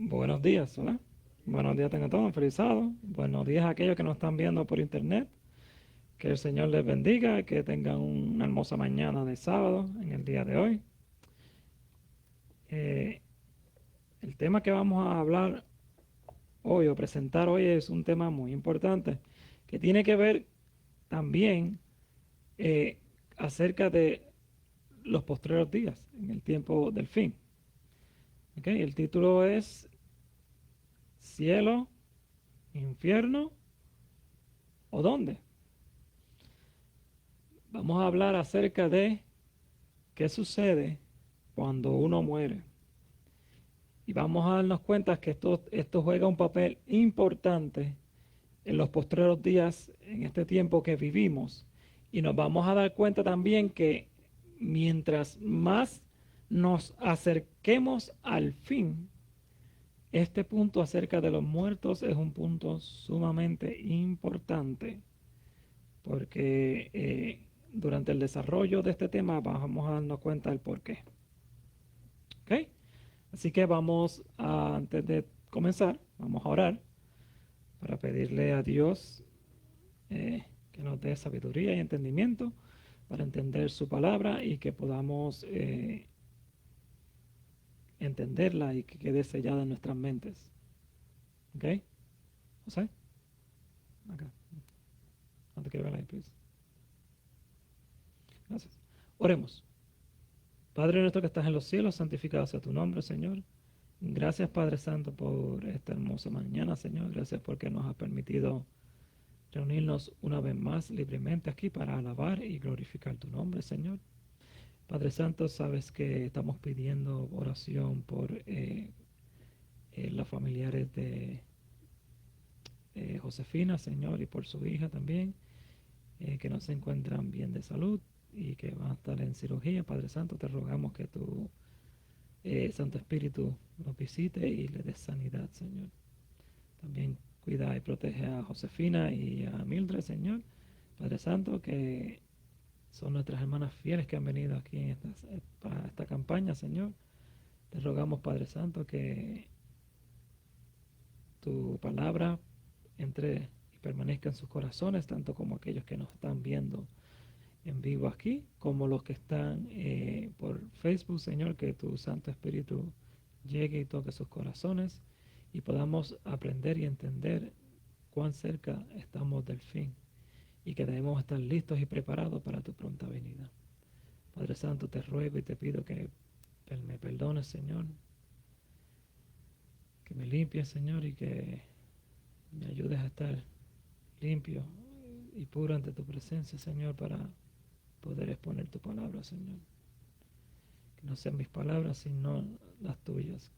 Buenos días, ¿verdad? Buenos días tengan todos, feliz sábado. Buenos días a aquellos que nos están viendo por internet. Que el Señor les bendiga, que tengan una hermosa mañana de sábado en el día de hoy. Eh, el tema que vamos a hablar hoy o presentar hoy es un tema muy importante que tiene que ver también eh, acerca de los postreros días en el tiempo del fin. ¿Okay? El título es Cielo, Infierno o ¿dónde? Vamos a hablar acerca de qué sucede cuando uno muere. Y vamos a darnos cuenta que esto juega un papel importante en los postreros días, en este tiempo que vivimos. Y nos vamos a dar cuenta también que mientras más nos acerquemos al fin, este punto acerca de los muertos es un punto sumamente importante, porque durante el desarrollo de este tema vamos a darnos cuenta del por qué. ¿Ok? Así que antes de comenzar, vamos a orar para pedirle a Dios que nos dé sabiduría y entendimiento para entender su palabra y que podamos entenderla y que quede sellada en nuestras mentes. ¿Ok? José, acá. No te quiero ver ahí, please. Gracias. Oremos. Padre nuestro que estás en los cielos, santificado sea tu nombre, Señor. Gracias, Padre Santo, por esta hermosa mañana, Señor. Gracias porque nos has permitido reunirnos una vez más libremente aquí para alabar y glorificar tu nombre, Señor. Padre Santo, sabes que estamos pidiendo oración por los familiares de Josefina, Señor, y por su hija también, que no se encuentran bien de salud y que van a estar en cirugía. Padre Santo, te rogamos que tu Santo Espíritu los visite y le des sanidad, Señor. También cuida y protege a Josefina y a Mildred, Señor. Padre Santo, que son nuestras hermanas fieles que han venido aquí para esta campaña, Señor. Te rogamos, Padre Santo, que tu palabra entre y permanezca en sus corazones, tanto como aquellos que nos están viendo en vivo aquí, como los que están por Facebook, Señor, que tu Santo Espíritu llegue y toque sus corazones y podamos aprender y entender cuán cerca estamos del fin y que debemos estar listos y preparados para tu pronta venida. Padre Santo, te ruego y te pido que me perdones, Señor, que me limpies, Señor, y que me ayudes a estar limpio y puro ante tu presencia, Señor, para poder exponer tu palabra, Señor. Que no sean mis palabras, sino las tuyas.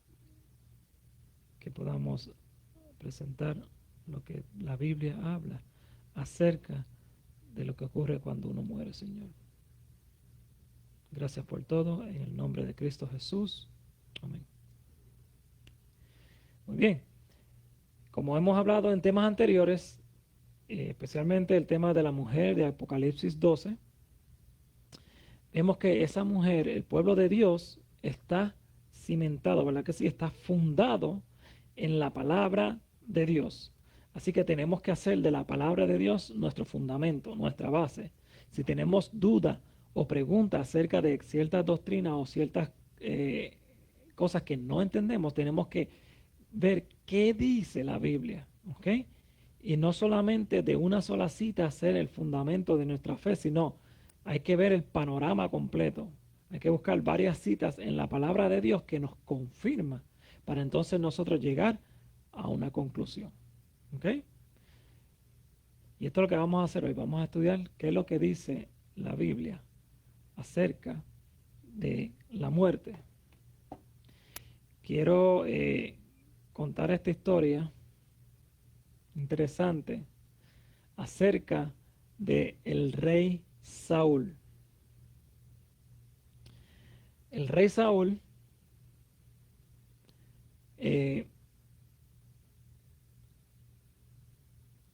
Que podamos presentar lo que la Biblia habla acerca de lo que ocurre cuando uno muere, Señor. Gracias por todo, en el nombre de Cristo Jesús. Amén. Muy bien. Como hemos hablado en temas anteriores, especialmente el tema de la mujer de Apocalipsis 12, vemos que esa mujer, el pueblo de Dios, está cimentado, ¿verdad que sí? Está fundado en la palabra de Dios. Así que tenemos que hacer de la palabra de Dios nuestro fundamento, nuestra base. Si tenemos duda o preguntas acerca de ciertas doctrinas o ciertas cosas que no entendemos, tenemos que ver qué dice la Biblia, ¿ok? Y no solamente de una sola cita hacer el fundamento de nuestra fe, sino hay que ver el panorama completo. Hay que buscar varias citas en la palabra de Dios que nos confirma para entonces nosotros llegar a una conclusión. ¿Ok? Y esto es lo que vamos a hacer hoy. Vamos a estudiar qué es lo que dice la Biblia acerca de la muerte. Quiero contar esta historia interesante acerca de el rey Saúl. El rey Saúl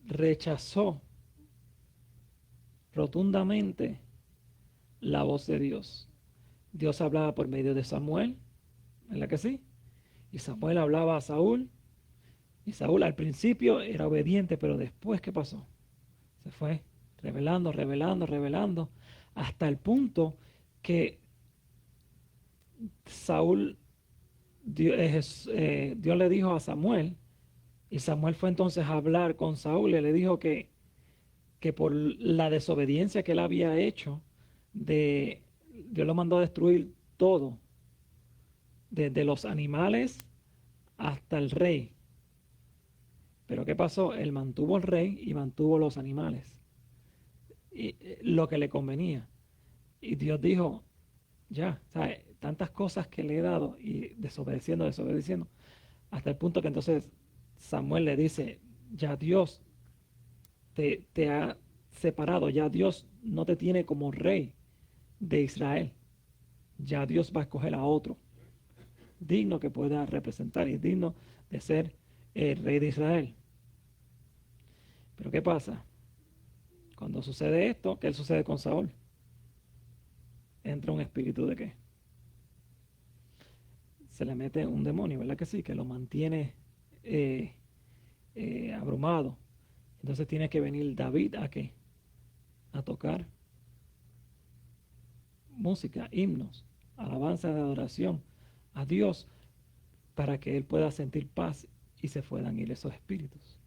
rechazó rotundamente la voz de Dios. Dios hablaba por medio de Samuel, ¿verdad que sí? Y Samuel hablaba a Saúl, y Saúl al principio era obediente, pero después, ¿qué pasó? Se fue revelando, revelando, revelando, hasta el punto que Saúl, Dios le dijo a Samuel, y Samuel fue entonces a hablar con Saúl y le dijo que por la desobediencia que él había hecho, Dios lo mandó a destruir todo, desde los animales hasta el rey. Pero ¿qué pasó? Él mantuvo al rey y mantuvo los animales, y, lo que le convenía. Y Dios dijo, ya, ¿sabes? Tantas cosas que le he dado y desobedeciendo, desobedeciendo, hasta el punto que entonces Samuel le dice, ya Dios te ha separado, ya Dios no te tiene como rey de Israel, ya Dios va a escoger a otro digno que pueda representar y digno de ser el rey de Israel. Pero ¿qué pasa? Cuando sucede esto, ¿qué sucede con Saúl? Entra un espíritu de qué? Se le mete un demonio, ¿verdad que sí? Que lo mantiene abrumado. Entonces tiene que venir David a qué? A tocar música, himnos, alabanza de adoración a Dios para que él pueda sentir paz y se puedan ir esos espíritus.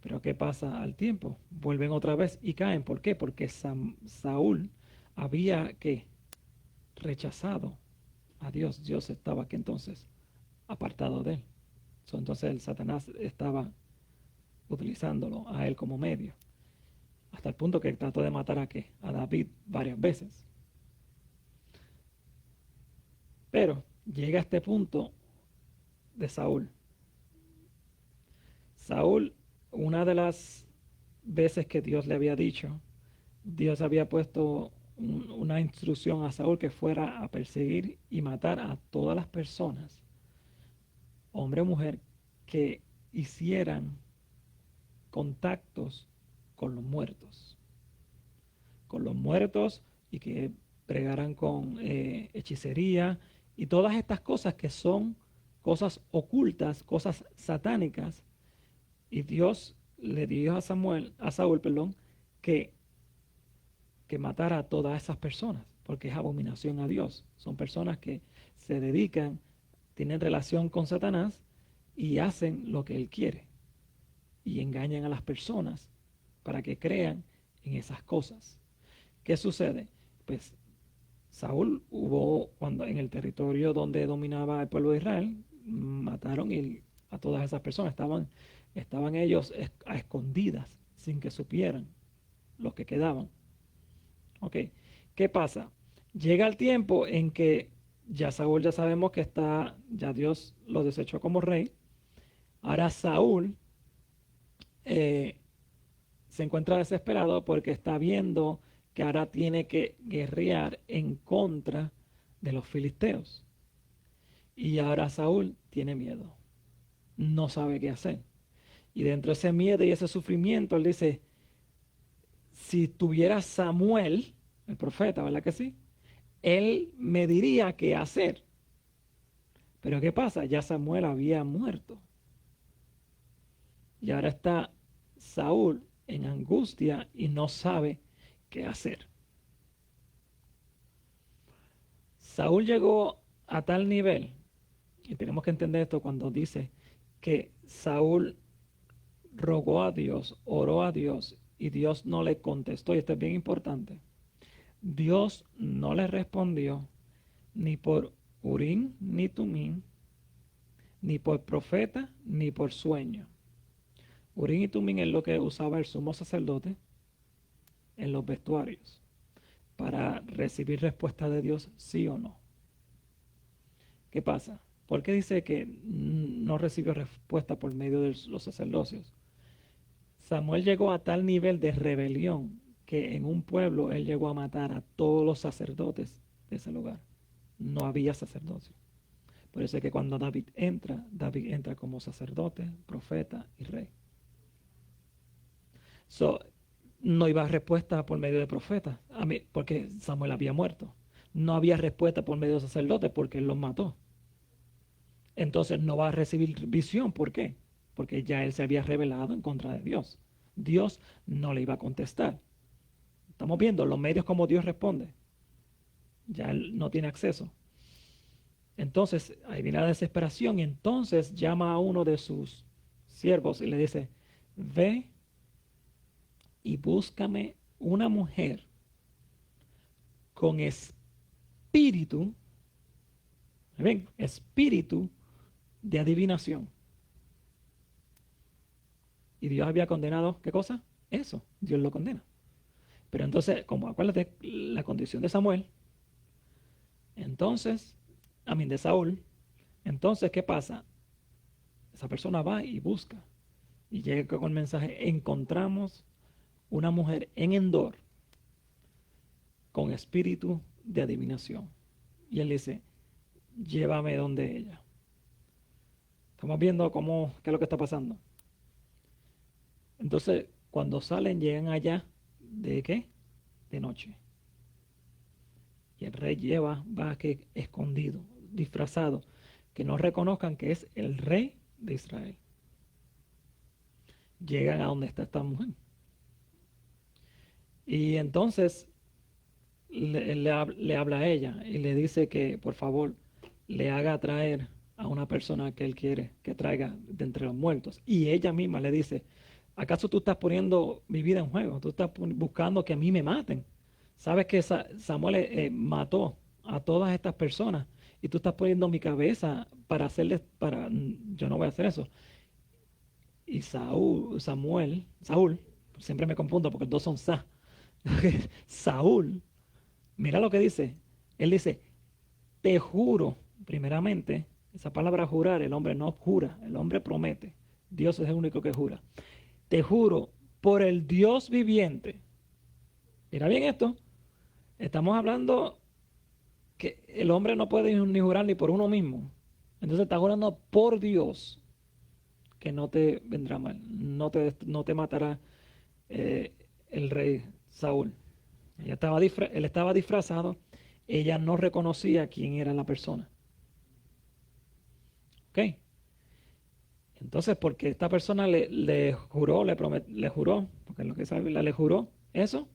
Pero ¿qué pasa al tiempo? Vuelven otra vez y caen. ¿Por qué? Porque Saúl había que rechazado a Dios. Dios estaba que entonces apartado de él. Entonces el Satanás estaba utilizándolo a él como medio. Hasta el punto que trató de matar a qué? A David varias veces. Pero llega a este punto de Saúl. Saúl, una de las veces que Dios le había dicho, Dios había puesto una instrucción a Saúl que fuera a perseguir y matar a todas las personas, hombre o mujer, que hicieran contactos con los muertos. Con los muertos y que pregaran con hechicería y todas estas cosas que son cosas ocultas, cosas satánicas. Y Dios le dijo a Saúl, que matara a todas esas personas, porque es abominación a Dios. Son personas que se dedican, tienen relación con Satanás y hacen lo que él quiere. Y engañan a las personas para que crean en esas cosas. ¿Qué sucede? Pues Saúl cuando en el territorio donde dominaba el pueblo de Israel, mataron a todas esas personas. Estaban ellos a escondidas, sin que supieran los que quedaban. Ok, ¿qué pasa? Llega el tiempo en que ya Saúl ya sabemos que ya Dios lo desechó como rey. Ahora Saúl se encuentra desesperado porque está viendo que ahora tiene que guerrear en contra de los filisteos. Y ahora Saúl tiene miedo, no sabe qué hacer. Y dentro de ese miedo y ese sufrimiento, él dice, si tuviera Samuel, el profeta, ¿verdad que sí? Él me diría qué hacer. Pero ¿qué pasa? Ya Samuel había muerto. Y ahora está Saúl en angustia y no sabe qué hacer. Saúl llegó a tal nivel, y tenemos que entender esto cuando dice que Saúl rogó a Dios, oró a Dios, y Dios no le contestó, y esto es bien importante. Dios no le respondió ni por Urim ni Tumim, ni por profeta, ni por sueño. Urim y Tumim es lo que usaba el sumo sacerdote en los vestuarios para recibir respuesta de Dios sí o no. ¿Qué pasa? ¿Por qué dice que no recibió respuesta por medio de los sacerdocios? Samuel llegó a tal nivel de rebelión que en un pueblo él llegó a matar a todos los sacerdotes de ese lugar. No había sacerdocio. Por eso es que cuando David entra como sacerdote, profeta y rey. No iba a respuesta por medio de profetas, porque Samuel había muerto. No había respuesta por medio de sacerdotes porque él los mató. entonces no va a recibir visión. ¿Por qué? Porque ya él se había rebelado en contra de Dios. Dios no le iba a contestar. Estamos viendo los medios como Dios responde. Ya él no tiene acceso. Entonces, ahí viene la desesperación y entonces llama a uno de sus siervos y le dice, ve y búscame una mujer con espíritu, ven, espíritu de adivinación. Y Dios había condenado, ¿qué cosa? Eso, Dios lo condena. Pero entonces, como acuérdate la condición de Samuel, entonces, de Saúl, entonces, ¿qué pasa? Esa persona va y busca y llega con el mensaje, encontramos una mujer en Endor con espíritu de adivinación. Y él dice, llévame donde ella. Estamos viendo qué es lo que está pasando. Entonces, cuando salen, llegan allá, ¿de qué? De noche. Y el rey va que escondido, disfrazado, que no reconozcan que es el rey de Israel. Llegan a donde está esta mujer. Y entonces le habla a ella y le dice que por favor le haga traer a una persona que él quiere que traiga de entre los muertos. Y ella misma le dice, ¿acaso tú estás poniendo mi vida en juego? Tú estás buscando que a mí me maten. Sabes que Samuel mató a todas estas personas y tú estás poniendo mi cabeza para hacerles, yo no voy a hacer eso. Y Saúl, siempre me confundo porque los dos son Saúl, mira lo que dice. Él dice, te juro, primeramente, esa palabra jurar, el hombre no jura, el hombre promete. Dios es el único que jura. Te juro por el Dios viviente. Mira bien esto. Estamos hablando que el hombre no puede ni jurar ni por uno mismo. Entonces está jurando por Dios que no te vendrá mal, no te matará el rey Saúl. Él estaba disfrazado, ella no reconocía quién era la persona. ¿Ok? Entonces, porque esta persona le juró, le juró, porque es lo que sabe, le juró eso.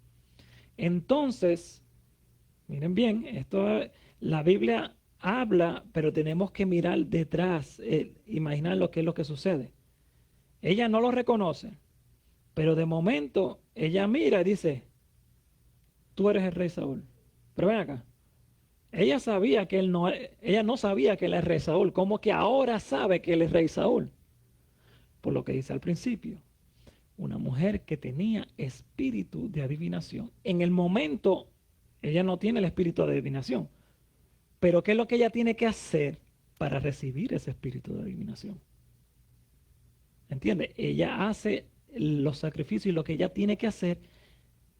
Entonces, miren bien, la Biblia habla, pero tenemos que mirar detrás, imaginar lo que es lo que sucede. Ella no lo reconoce, pero de momento ella mira y dice, tú eres el rey Saúl. Pero ven acá, ella no sabía que él es rey Saúl, ¿cómo que ahora sabe que él es rey Saúl? Por lo que dice al principio, una mujer que tenía espíritu de adivinación. En el momento, ella no tiene el espíritu de adivinación, pero ¿qué es lo que ella tiene que hacer para recibir ese espíritu de adivinación? ¿Entiende? Ella hace los sacrificios y lo que ella tiene que hacer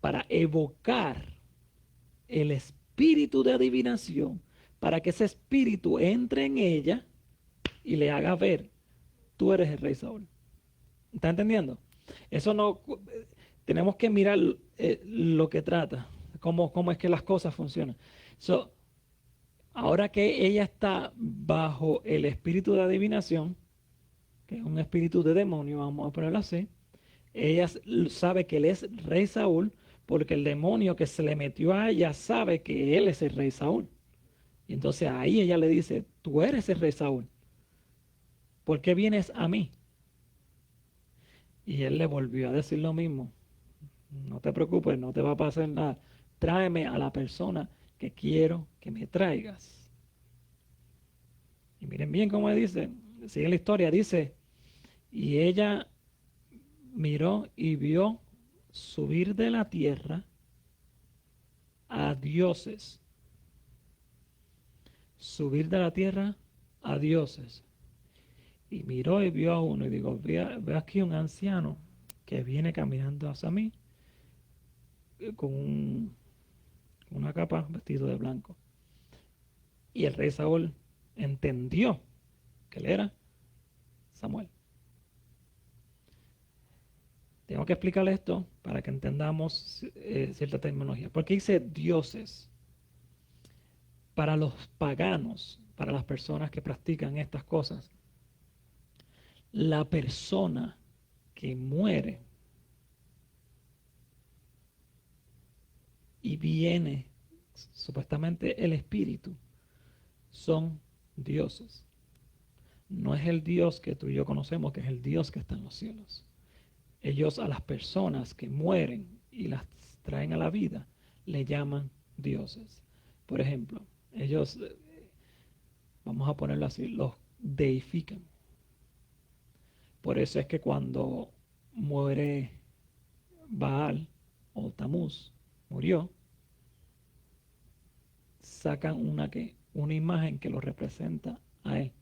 para evocar el espíritu de adivinación, para que ese espíritu entre en ella y le haga ver, tú eres el rey Saúl. ¿Está entendiendo? Eso no, tenemos que mirar lo que trata, cómo es que las cosas funcionan. Ahora que ella está bajo el espíritu de adivinación, que es un espíritu de demonio, vamos a ponerlo así, ella sabe que él es rey Saúl, porque el demonio que se le metió a ella sabe que él es el rey Saúl. Y entonces ahí ella le dice, tú eres el rey Saúl, ¿por qué vienes a mí? Y él le volvió a decir lo mismo, no te preocupes, no te va a pasar nada, tráeme a la persona que quiero que me traigas. Y miren bien cómo dice, sigue la historia, dice, y ella miró y vio subir de la tierra a dioses. Subir de la tierra a dioses. Y miró y vio a uno y digo, ve aquí un anciano que viene caminando hacia mí con una capa vestido de blanco. Y el rey Saúl entendió que él era Samuel. Tengo que explicarle esto para que entendamos cierta terminología. Porque dice dioses. Para los paganos, para las personas que practican estas cosas. La persona que muere y viene supuestamente el espíritu son dioses. No es el Dios que tú y yo conocemos, que es el Dios que está en los cielos. Ellos a las personas que mueren y las traen a la vida le llaman dioses. Por ejemplo, ellos, vamos a ponerlo así, los deifican. Por eso es que cuando muere Baal o Tamuz, murió, sacan una imagen que lo representa a él.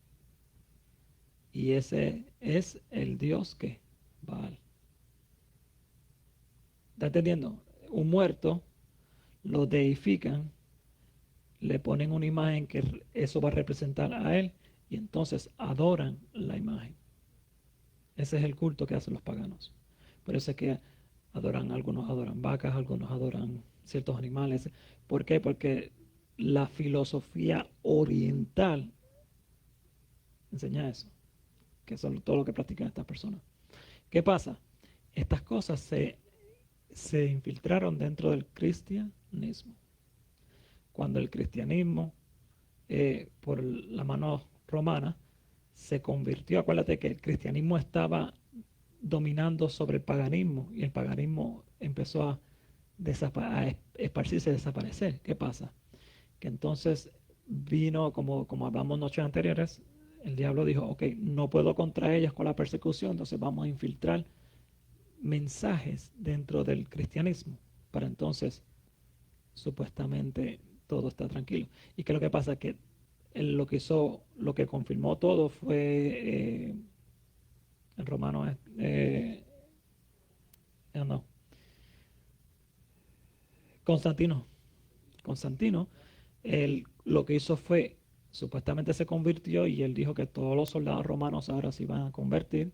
Y ese es el Dios que Baal. ¿Está entendiendo? Un muerto lo deifican, le ponen una imagen que eso va a representar a él y entonces adoran la imagen. Ese es el culto que hacen los paganos. Por eso es que algunos adoran vacas, algunos adoran ciertos animales. ¿Por qué? Porque la filosofía oriental enseña eso, que eso es todo lo que practican estas personas. ¿Qué pasa? Estas cosas se infiltraron dentro del cristianismo. Cuando el cristianismo, por la mano romana, se convirtió, acuérdate que el cristianismo estaba dominando sobre el paganismo y el paganismo empezó a esparcirse, a desaparecer. ¿Qué pasa? Que entonces vino, como hablamos noches anteriores, el diablo dijo, ok, no puedo contra ellas con la persecución, entonces vamos a infiltrar mensajes dentro del cristianismo para entonces supuestamente todo está tranquilo. ¿Y qué es lo que pasa? Que lo que hizo, lo que confirmó todo fue el romano, no, Constantino. Constantino, lo que hizo fue, supuestamente se convirtió y él dijo que todos los soldados romanos ahora se iban a convertir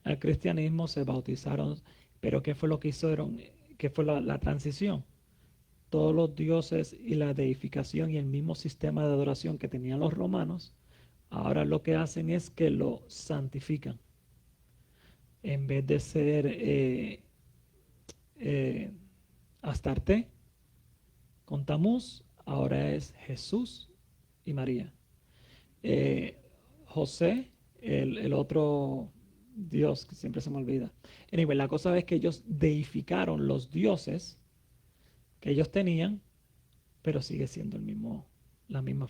al cristianismo, se bautizaron, pero ¿qué fue lo que hicieron? ¿Qué fue la transición? Todos los dioses y la deificación y el mismo sistema de adoración que tenían los romanos, ahora lo que hacen es que lo santifican. En vez de ser Astarte con Tamuz, ahora es Jesús y María. José, el otro Dios que siempre se me olvida. Anyway, la cosa es que ellos deificaron los dioses que ellos tenían, pero sigue siendo la misma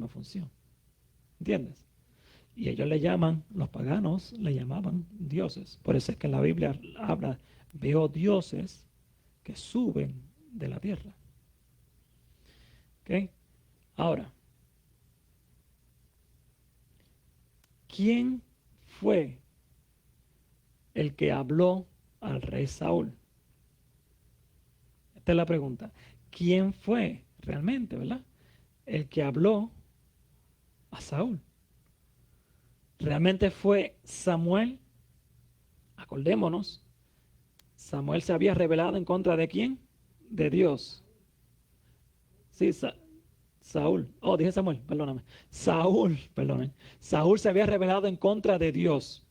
función. ¿Entiendes? Y ellos le llaman, los paganos le llamaban dioses. Por eso es que en la Biblia habla, veo dioses que suben de la tierra. ¿Ok? Ahora, ¿quién fue el que habló al rey Saúl? Esta es la pregunta. ¿Quién fue realmente, verdad? El que habló a Saúl. ¿Realmente fue Samuel? Acordémonos, Samuel se había rebelado en contra de quién? De Dios. Sí, Saúl. Oh, dije Samuel, perdóname. Saúl, perdóname. Saúl se había rebelado en contra de Dios.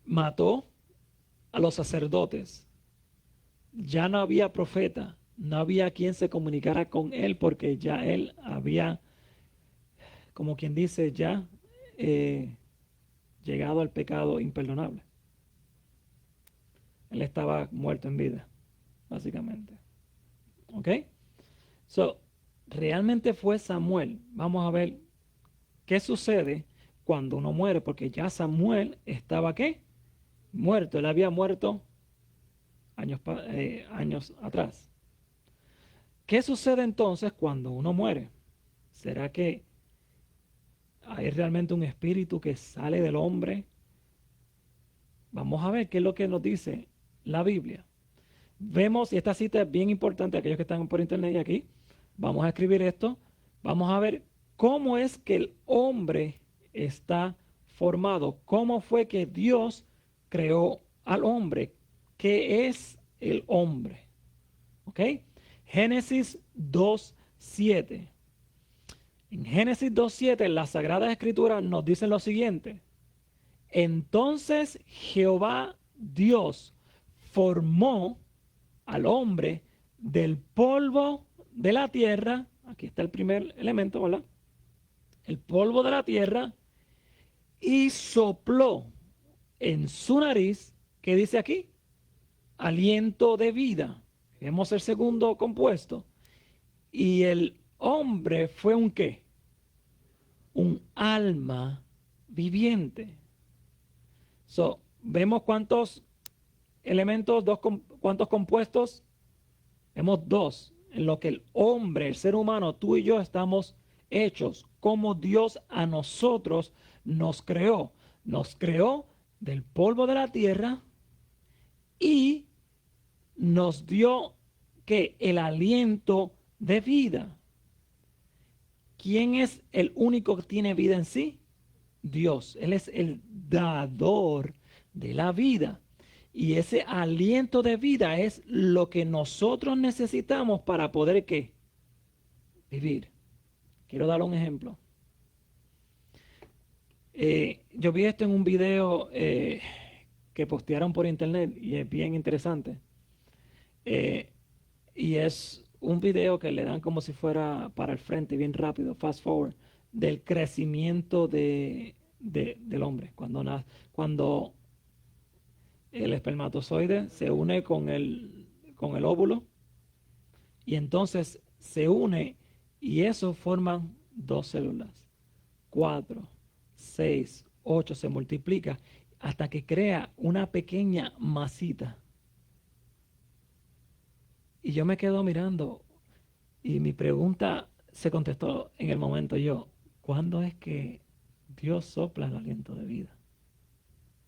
Mató a los sacerdotes. Ya no había profeta. No había quien se comunicara con él porque ya él había, como quien dice, ya llegado al pecado imperdonable. Él estaba muerto en vida, básicamente. ¿Ok? So, realmente fue Samuel. Vamos a ver qué sucede cuando uno muere, porque ya Samuel estaba, ¿qué? Muerto. Él había muerto años atrás. ¿Qué sucede entonces cuando uno muere? ¿Será que hay realmente un espíritu que sale del hombre? Vamos a ver qué es lo que nos dice la Biblia. Vemos, y esta cita es bien importante, aquellos que están por internet y aquí, vamos a escribir esto, vamos a ver cómo es que el hombre está formado, cómo fue que Dios creó al hombre, qué es el hombre. ¿Ok? Génesis 2:7. En Génesis 2:7, las Sagradas Escrituras nos dicen lo siguiente. Entonces Jehová Dios formó al hombre del polvo de la tierra. Aquí está el primer elemento, ¿verdad? El polvo de la tierra, y sopló en su nariz, ¿qué dice aquí? Aliento de vida. Vemos el segundo compuesto. Y el hombre fue un ¿qué? Un alma viviente. So, vemos cuántos elementos, cuántos compuestos. Vemos dos, en lo que el hombre, el ser humano, tú y yo estamos hechos, como Dios a nosotros nos creó. Nos creó del polvo de la tierra y nos dio que el aliento de vida. ¿Quién es el único que tiene vida en sí? Dios. Él es el dador de la vida. Y ese aliento de vida es lo que nosotros necesitamos para poder ¿qué? Vivir. Quiero dar un ejemplo. Yo vi esto en un video que postearon por internet y es bien interesante. Y es un video que le dan como si fuera para el frente, bien rápido, fast forward, del crecimiento del hombre. Cuando el espermatozoide se une con el óvulo y entonces se une y eso forman 2 células, 4, 6, 8, se multiplica hasta que crea una pequeña masita. Y yo me quedo mirando y mi pregunta se contestó en el momento ¿cuándo es que Dios sopla el aliento de vida?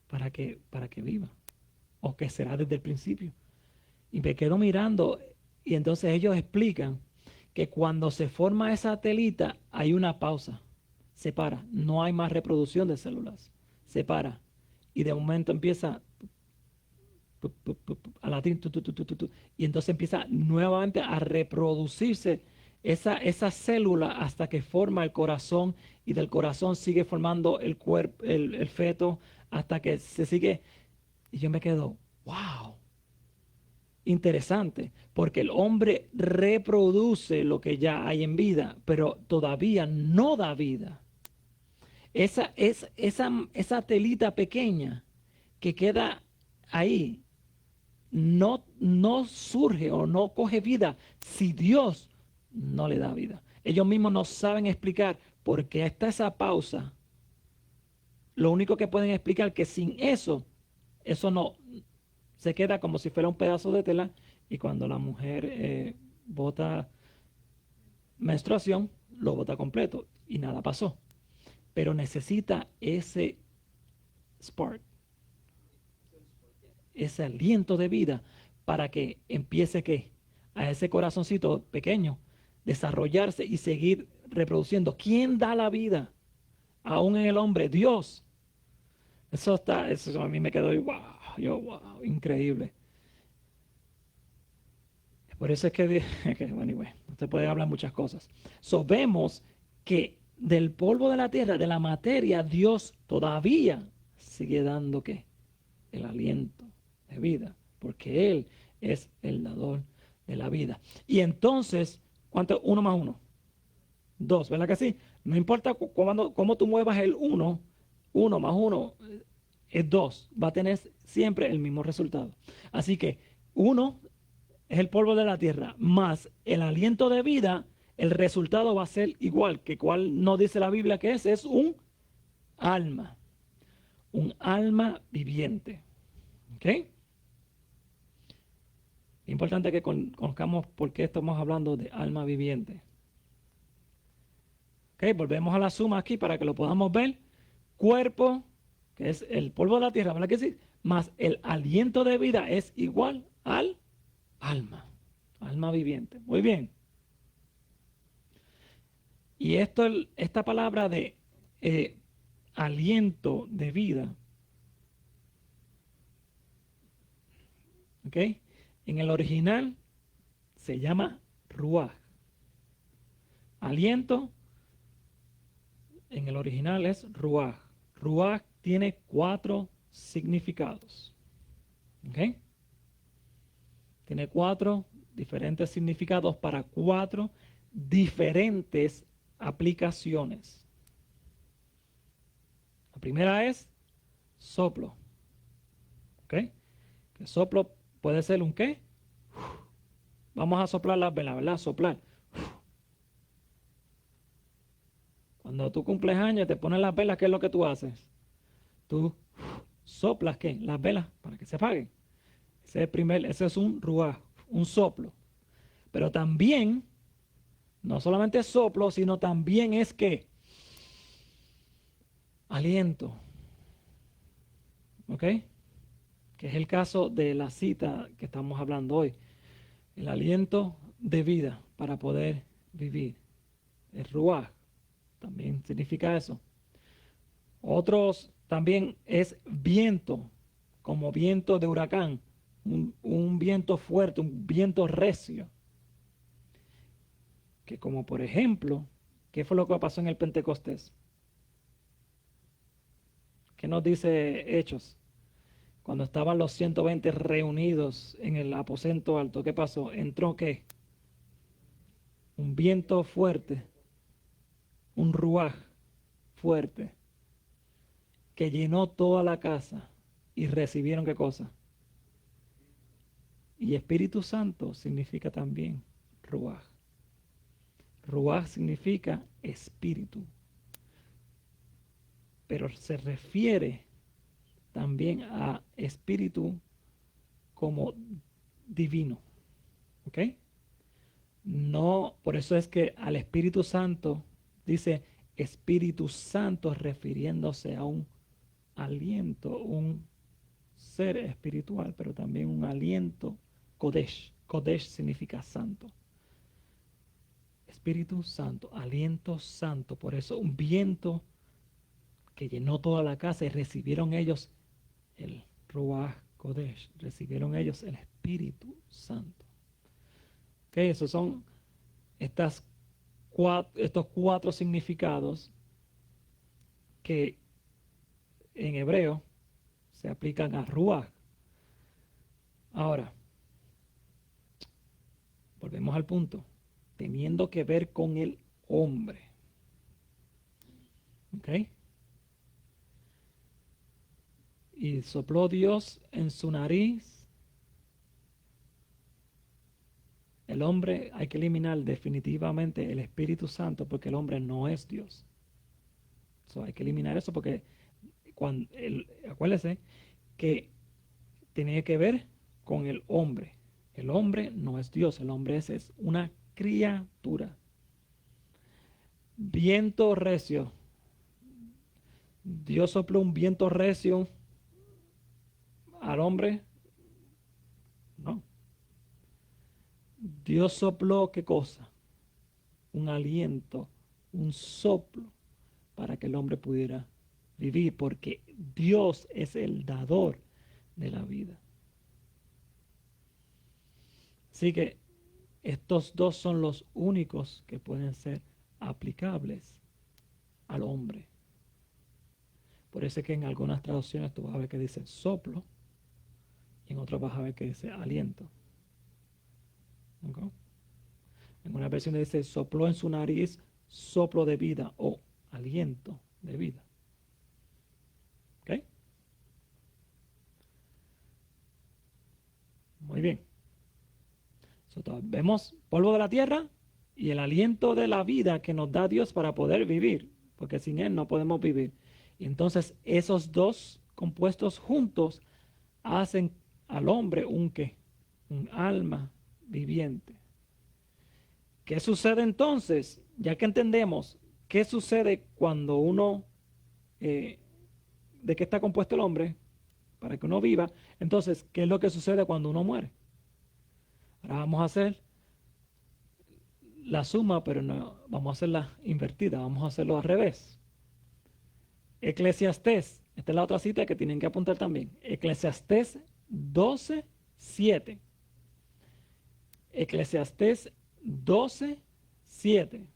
Para que viva. ¿O que será desde el principio? Y me quedo mirando y entonces ellos explican que cuando se forma esa telita hay una pausa, se para, no hay más reproducción de células, se para y de momento empieza a latir y entonces empieza nuevamente a reproducirse esa célula hasta que forma el corazón y del corazón sigue formando el cuerpo, el feto hasta que se sigue. Y yo me quedo, wow, interesante, porque el hombre reproduce lo que ya hay en vida, pero todavía no da vida. Esa telita pequeña que queda ahí no surge o no coge vida si Dios no le da vida. Ellos mismos no saben explicar por qué está esa pausa. Lo único que pueden explicar es que sin eso no se queda como si fuera un pedazo de tela y cuando la mujer bota menstruación, lo bota completo y nada pasó. Pero necesita ese spark, ese aliento de vida para que empiece a ese corazoncito pequeño desarrollarse y seguir reproduciendo. ¿Quién da la vida? Aún en el hombre, Dios. Eso a mí me quedó wow, increíble. Por eso es que anyway, usted puede hablar muchas cosas. Vemos que del polvo de la tierra, de la materia, Dios todavía sigue dando el aliento de vida, porque Él es el dador de la vida. Y entonces, ¿cuánto? 1 más 1. 2, ¿verdad que sí? No importa cómo tú muevas el 1, 1 más 1 es 2. Va a tener siempre el mismo resultado. Así que 1 es el polvo de la tierra, más el aliento de vida, el resultado va a ser igual, que cuál no dice la Biblia que es un alma viviente. ¿Ok? Importante que conozcamos por qué estamos hablando de alma viviente. Ok, volvemos a la suma aquí para que lo podamos ver. Cuerpo, que es el polvo de la tierra, ¿verdad que sí? Más el aliento de vida es igual al alma viviente. Muy bien. Y esta palabra de aliento de vida, ¿ok? En el original se llama ruaj. Aliento en el original es ruaj. Ruaj tiene 4 significados. ¿Ok? Tiene 4 diferentes significados para 4 diferentes aplicaciones. La primera es soplo. ¿Ok? Que soplo puede ser un ¿qué? Vamos a soplar las velas, ¿verdad? Soplar. Cuando tú cumples años, te pones las velas, ¿qué es lo que tú haces? Tú soplas, ¿qué? Las velas para que se apaguen. Ese es un ruaj, un soplo. Pero también, no solamente soplo, sino también es que aliento. ¿Ok? Que es el caso de la cita que estamos hablando hoy. El aliento de vida para poder vivir. El ruaj también significa eso. Otros también es viento, como viento de huracán, un viento fuerte, un viento recio. Que como por ejemplo, ¿qué fue lo que pasó en el Pentecostés? ¿Qué nos dice Hechos? Cuando estaban los 120 reunidos en el aposento alto, ¿qué pasó? Entró ¿qué? Un viento fuerte, un ruaj fuerte, que llenó toda la casa y recibieron ¿qué cosa? Y Espíritu Santo significa también ruaj. Ruaj significa espíritu, pero se refiere también a espíritu como divino. ¿Ok? No, por eso es que al Espíritu Santo dice Espíritu Santo refiriéndose a un aliento, un ser espiritual, pero también un aliento Kodesh. Kodesh significa santo. Espíritu Santo, aliento santo. Por eso un viento que llenó toda la casa y recibieron ellos el Ruach Kodesh. Recibieron ellos el Espíritu Santo. Ok, esos son estos 4 significados que en hebreo se aplican a Ruach. Ahora, volvemos al punto, teniendo que ver con el hombre. ¿Ok? Y sopló Dios en su nariz. El hombre, hay que eliminar definitivamente el Espíritu Santo porque el hombre no es Dios. Hay que eliminar eso porque acuérdese que tiene que ver con el hombre. El hombre no es Dios, el hombre es una criatura. Viento recio. Dios sopló un viento recio al hombre. No. Dios sopló ¿qué cosa? Un aliento, un soplo para que el hombre pudiera vivir, porque Dios es el dador de la vida. Así que estos 2 son los únicos que pueden ser aplicables al hombre. Por eso es que en algunas traducciones tú vas a ver que dice soplo y en otras vas a ver que dice aliento. ¿Okay? En una versión dice sopló en su nariz soplo de vida o aliento de vida. ¿Ok? Muy bien. Vemos polvo de la tierra y el aliento de la vida que nos da Dios para poder vivir, porque sin Él no podemos vivir. Y entonces esos 2 compuestos juntos hacen al hombre un ¿qué? Un alma viviente. ¿Qué sucede entonces? Ya que entendemos qué sucede cuando uno, de qué está compuesto el hombre, para que uno viva, entonces, ¿qué es lo que sucede cuando uno muere? Ahora vamos a hacer la suma, pero no vamos a hacerla invertida, vamos a hacerlo al revés. Eclesiastés, esta es la otra cita que tienen que apuntar también. Eclesiastés 12:7. Eclesiastés 12:7.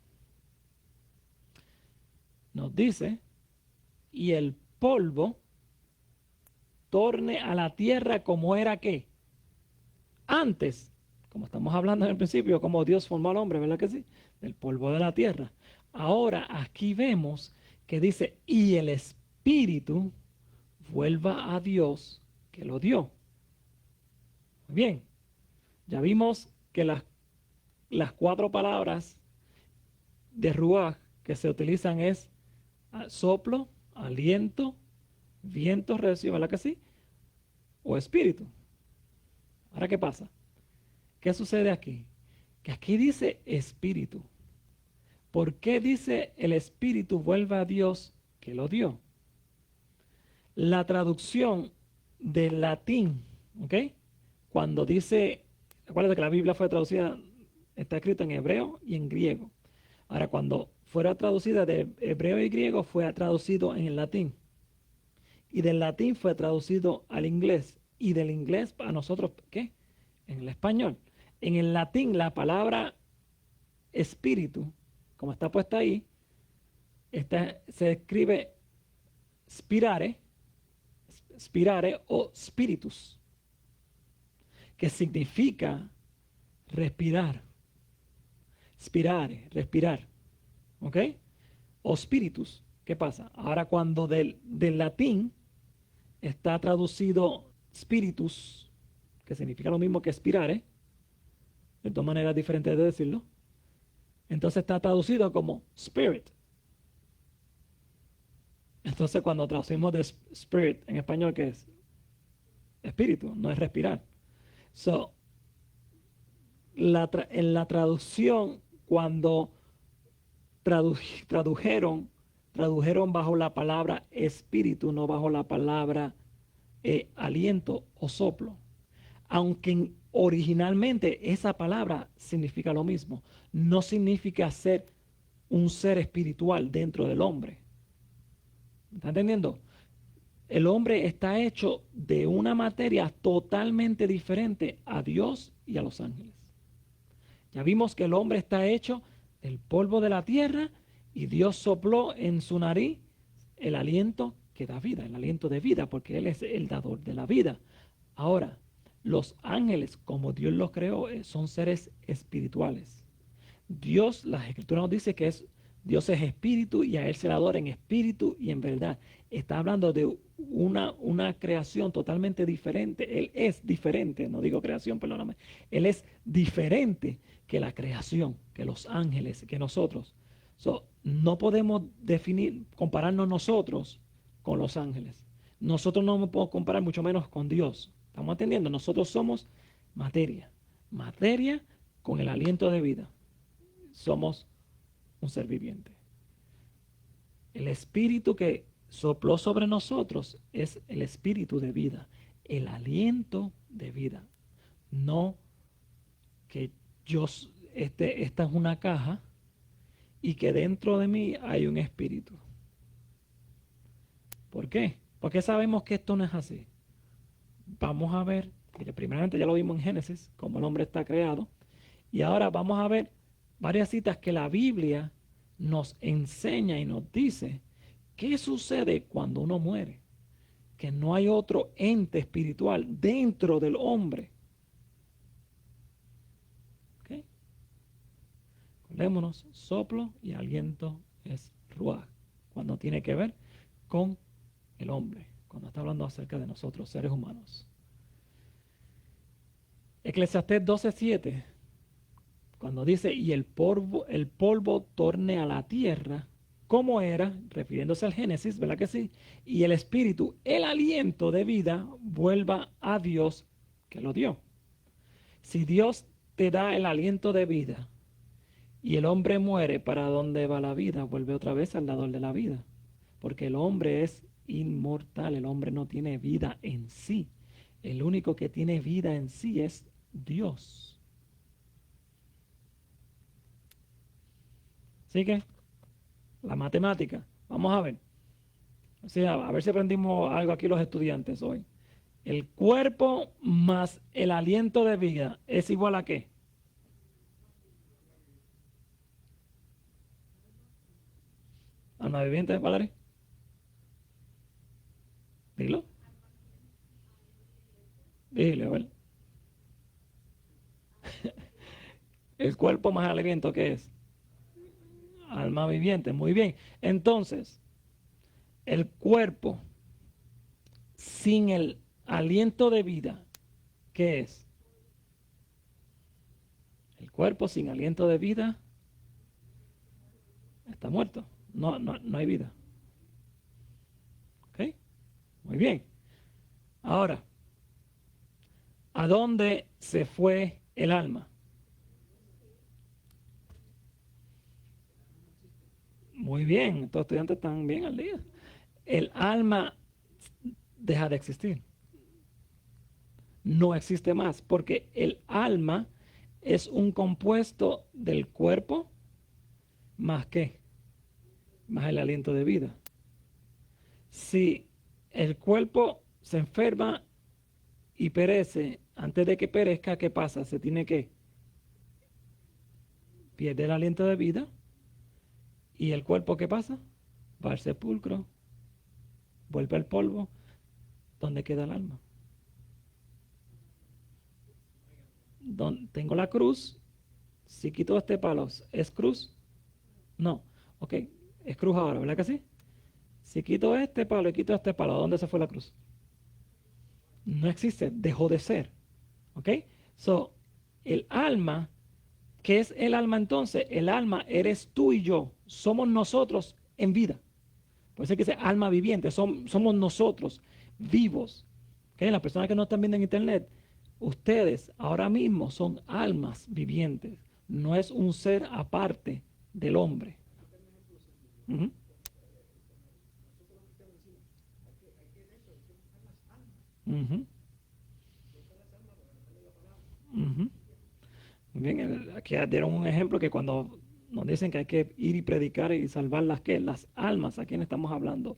nos dice, y el polvo torne a la tierra como era que antes, como estamos hablando en el principio, como Dios formó al hombre, ¿verdad que sí? Del polvo de la tierra. Ahora aquí vemos que dice, y el espíritu vuelva a Dios que lo dio. Bien, ya vimos que las cuatro palabras de ruaj que se utilizan es soplo, aliento, viento, recio, ¿verdad que sí? O espíritu. Ahora, ¿qué pasa? ¿Qué sucede aquí? Que aquí dice espíritu. ¿Por qué dice el espíritu vuelve a Dios que lo dio? La traducción del latín, ¿ok? Cuando dice, recuerda que la Biblia fue traducida, está escrita en hebreo y en griego. Ahora, cuando fuera traducida de hebreo y griego, fue traducido en el latín. Y del latín fue traducido al inglés. Y del inglés a nosotros, ¿qué? En el español. En el latín, la palabra espíritu, como está puesta ahí, se escribe spirare, spirare o spiritus, que significa respirar. Spirare, respirar. ¿Ok? O spiritus. ¿Qué pasa? Ahora cuando del latín está traducido spiritus, que significa lo mismo que spirare, de dos maneras diferentes de decirlo, entonces está traducido como spirit. Entonces cuando traducimos de spirit en español, que es espíritu, no es respirar. So, en la traducción, cuando tradujeron bajo la palabra espíritu, no bajo la palabra aliento o soplo. Aunque originalmente esa palabra significa lo mismo, no significa ser un ser espiritual dentro del hombre. ¿Está entendiendo? El hombre está hecho de una materia totalmente diferente a Dios y a los ángeles. Ya vimos que el hombre está hecho del polvo de la tierra y Dios sopló en su nariz el aliento que da vida, el aliento de vida, porque Él es el dador de la vida. Ahora, los ángeles, como Dios los creó, son seres espirituales. Dios, las escrituras nos dice que Dios es espíritu y a Él se le adora en espíritu y en verdad. Está hablando de una creación totalmente diferente. Él es diferente, no digo creación, perdóname. Él es diferente que la creación, que los ángeles, que nosotros. No podemos compararnos nosotros con los ángeles. Nosotros no nos podemos comparar mucho menos con Dios. ¿Estamos entendiendo? Nosotros somos materia. Materia con el aliento de vida. Somos un ser viviente. El espíritu que sopló sobre nosotros es el espíritu de vida, el aliento de vida. No que esta es una caja y que dentro de mí hay un espíritu. ¿Por qué? Porque sabemos que esto no es así. Vamos a ver, que primeramente ya lo vimos en Génesis, cómo el hombre está creado, y ahora vamos a ver varias citas que la Biblia nos enseña y nos dice qué sucede cuando uno muere, que no hay otro ente espiritual dentro del hombre. ¿Okay? Acordémonos, soplo y aliento es ruaj, cuando tiene que ver con el hombre, cuando está hablando acerca de nosotros, seres humanos. Eclesiastés 12:7, cuando dice, y el polvo torne a la tierra, como era, refiriéndose al Génesis, ¿verdad que sí? Y el espíritu, el aliento de vida, vuelva a Dios que lo dio. Si Dios te da el aliento de vida y el hombre muere, ¿para dónde va la vida? Vuelve otra vez al dador de la vida. Porque el hombre es inmortal, el hombre no tiene vida en sí. El único que tiene vida en sí es Dios. Así que, la matemática, vamos a ver. O sea, a ver si aprendimos algo aquí los estudiantes hoy. El cuerpo más el aliento de vida es igual a ¿qué? Alma viviente, Valerie. Dilo. Dile, a ver. El cuerpo más el aliento, ¿qué es? Alma viviente, muy bien. Entonces, el cuerpo sin el aliento de vida, ¿qué es? El cuerpo sin aliento de vida está muerto. No hay vida. ¿Ok? Muy bien. Ahora, ¿a dónde se fue el alma? Muy bien, estos estudiantes están bien al día. El alma deja de existir. No existe más, porque el alma es un compuesto del cuerpo más qué, más el aliento de vida. Si el cuerpo se enferma y perece, antes de que perezca, ¿qué pasa? Se tiene que pierde el aliento de vida y el cuerpo, ¿qué pasa? Va al sepulcro, vuelve al polvo, ¿dónde queda el alma? Tengo la cruz, si quito este palo, ¿es cruz? No, ok, es cruz ahora, ¿verdad que sí? Si quito este palo y quito este palo, ¿a dónde se fue la cruz? No existe, dejó de ser, ¿ok? So, el alma, ¿qué es el alma entonces? El alma eres tú y yo, somos nosotros en vida. Por eso es que dice alma viviente, somos nosotros vivos. ¿Okay? Las personas que no están viendo en internet, ustedes ahora mismo son almas vivientes. No es un ser aparte del hombre. Ujú, ujú, ujú. Muy bien, aquí dieron un ejemplo que cuando nos dicen que hay que ir y predicar y salvar las almas, ¿a quién estamos hablando?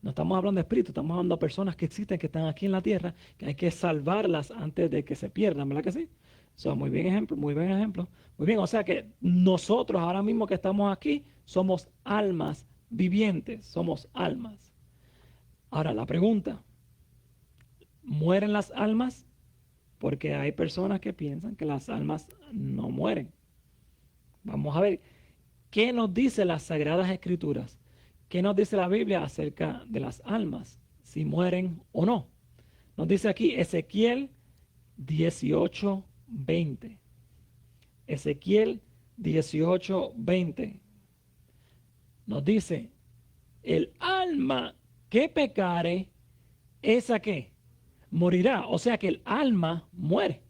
No estamos hablando de espíritu, estamos hablando de personas que existen, que están aquí en la tierra, que hay que salvarlas antes de que se pierdan, ¿verdad que sí? Muy bien ejemplo, muy buen ejemplo. Muy bien, o sea que nosotros ahora mismo que estamos aquí somos almas vivientes, somos almas. Ahora la pregunta, ¿mueren las almas? Porque hay personas que piensan que las almas no mueren. Vamos a ver, ¿qué nos dice las Sagradas Escrituras? ¿Qué nos dice la Biblia acerca de las almas? Si mueren o no. Nos dice aquí Ezequiel 18:20. Ezequiel 18:20. Nos dice, el alma que pecare, ¿esa qué? Morirá. O sea que el alma muere.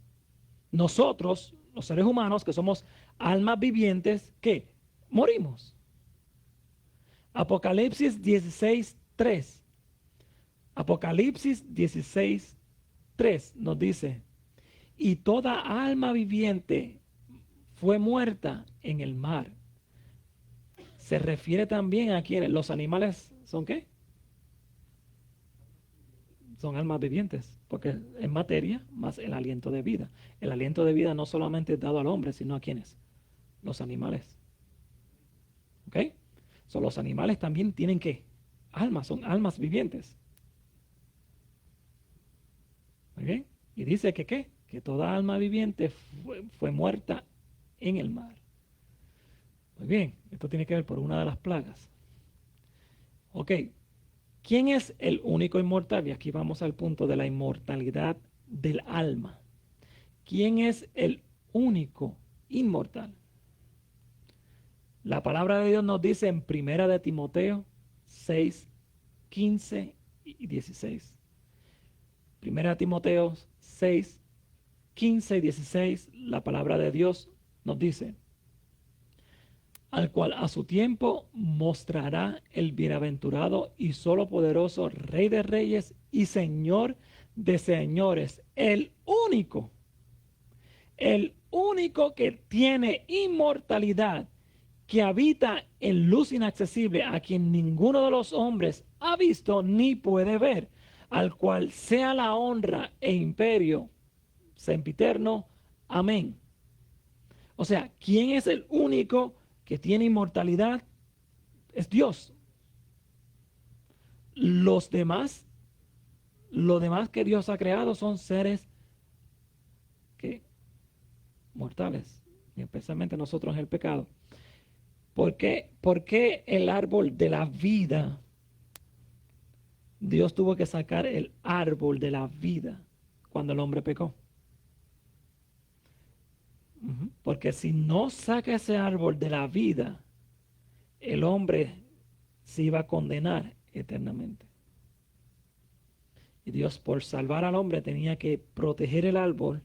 Nosotros, los seres humanos, que somos almas vivientes, ¿qué? Morimos. Apocalipsis 16:3. Apocalipsis 16:3 nos dice, y toda alma viviente fue muerta en el mar. Se refiere también a quienes los animales son qué? Son almas vivientes, porque es materia más el aliento de vida. El aliento de vida no solamente es dado al hombre, sino a quienes? Los animales. ¿Ok? Los animales también tienen qué? Almas, son almas vivientes. Muy bien. Y dice que qué? Que toda alma viviente fue muerta en el mar. Muy bien, esto tiene que ver por una de las plagas. Ok, ¿quién es el único inmortal? Y aquí vamos al punto de la inmortalidad del alma. ¿Quién es el único inmortal? La palabra de Dios nos dice en Primera de Timoteo 6:15 y 16. Primera de Timoteo 6:15 y 16, la palabra de Dios nos dice, al cual a su tiempo mostrará el bienaventurado y solo poderoso Rey de Reyes y Señor de Señores, el único que tiene inmortalidad, que habita en luz inaccesible, a quien ninguno de los hombres ha visto ni puede ver, al cual sea la honra e imperio sempiterno. Amén. O sea, ¿quién es el único que tiene inmortalidad? Es Dios. Los demás, lo demás que Dios ha creado son seres que mortales, y especialmente nosotros en el pecado. ¿Por qué el árbol de la vida? Dios tuvo que sacar el árbol de la vida cuando el hombre pecó. Porque si no saca ese árbol de la vida, el hombre se iba a condenar eternamente. Y Dios, por salvar al hombre, tenía que proteger el árbol,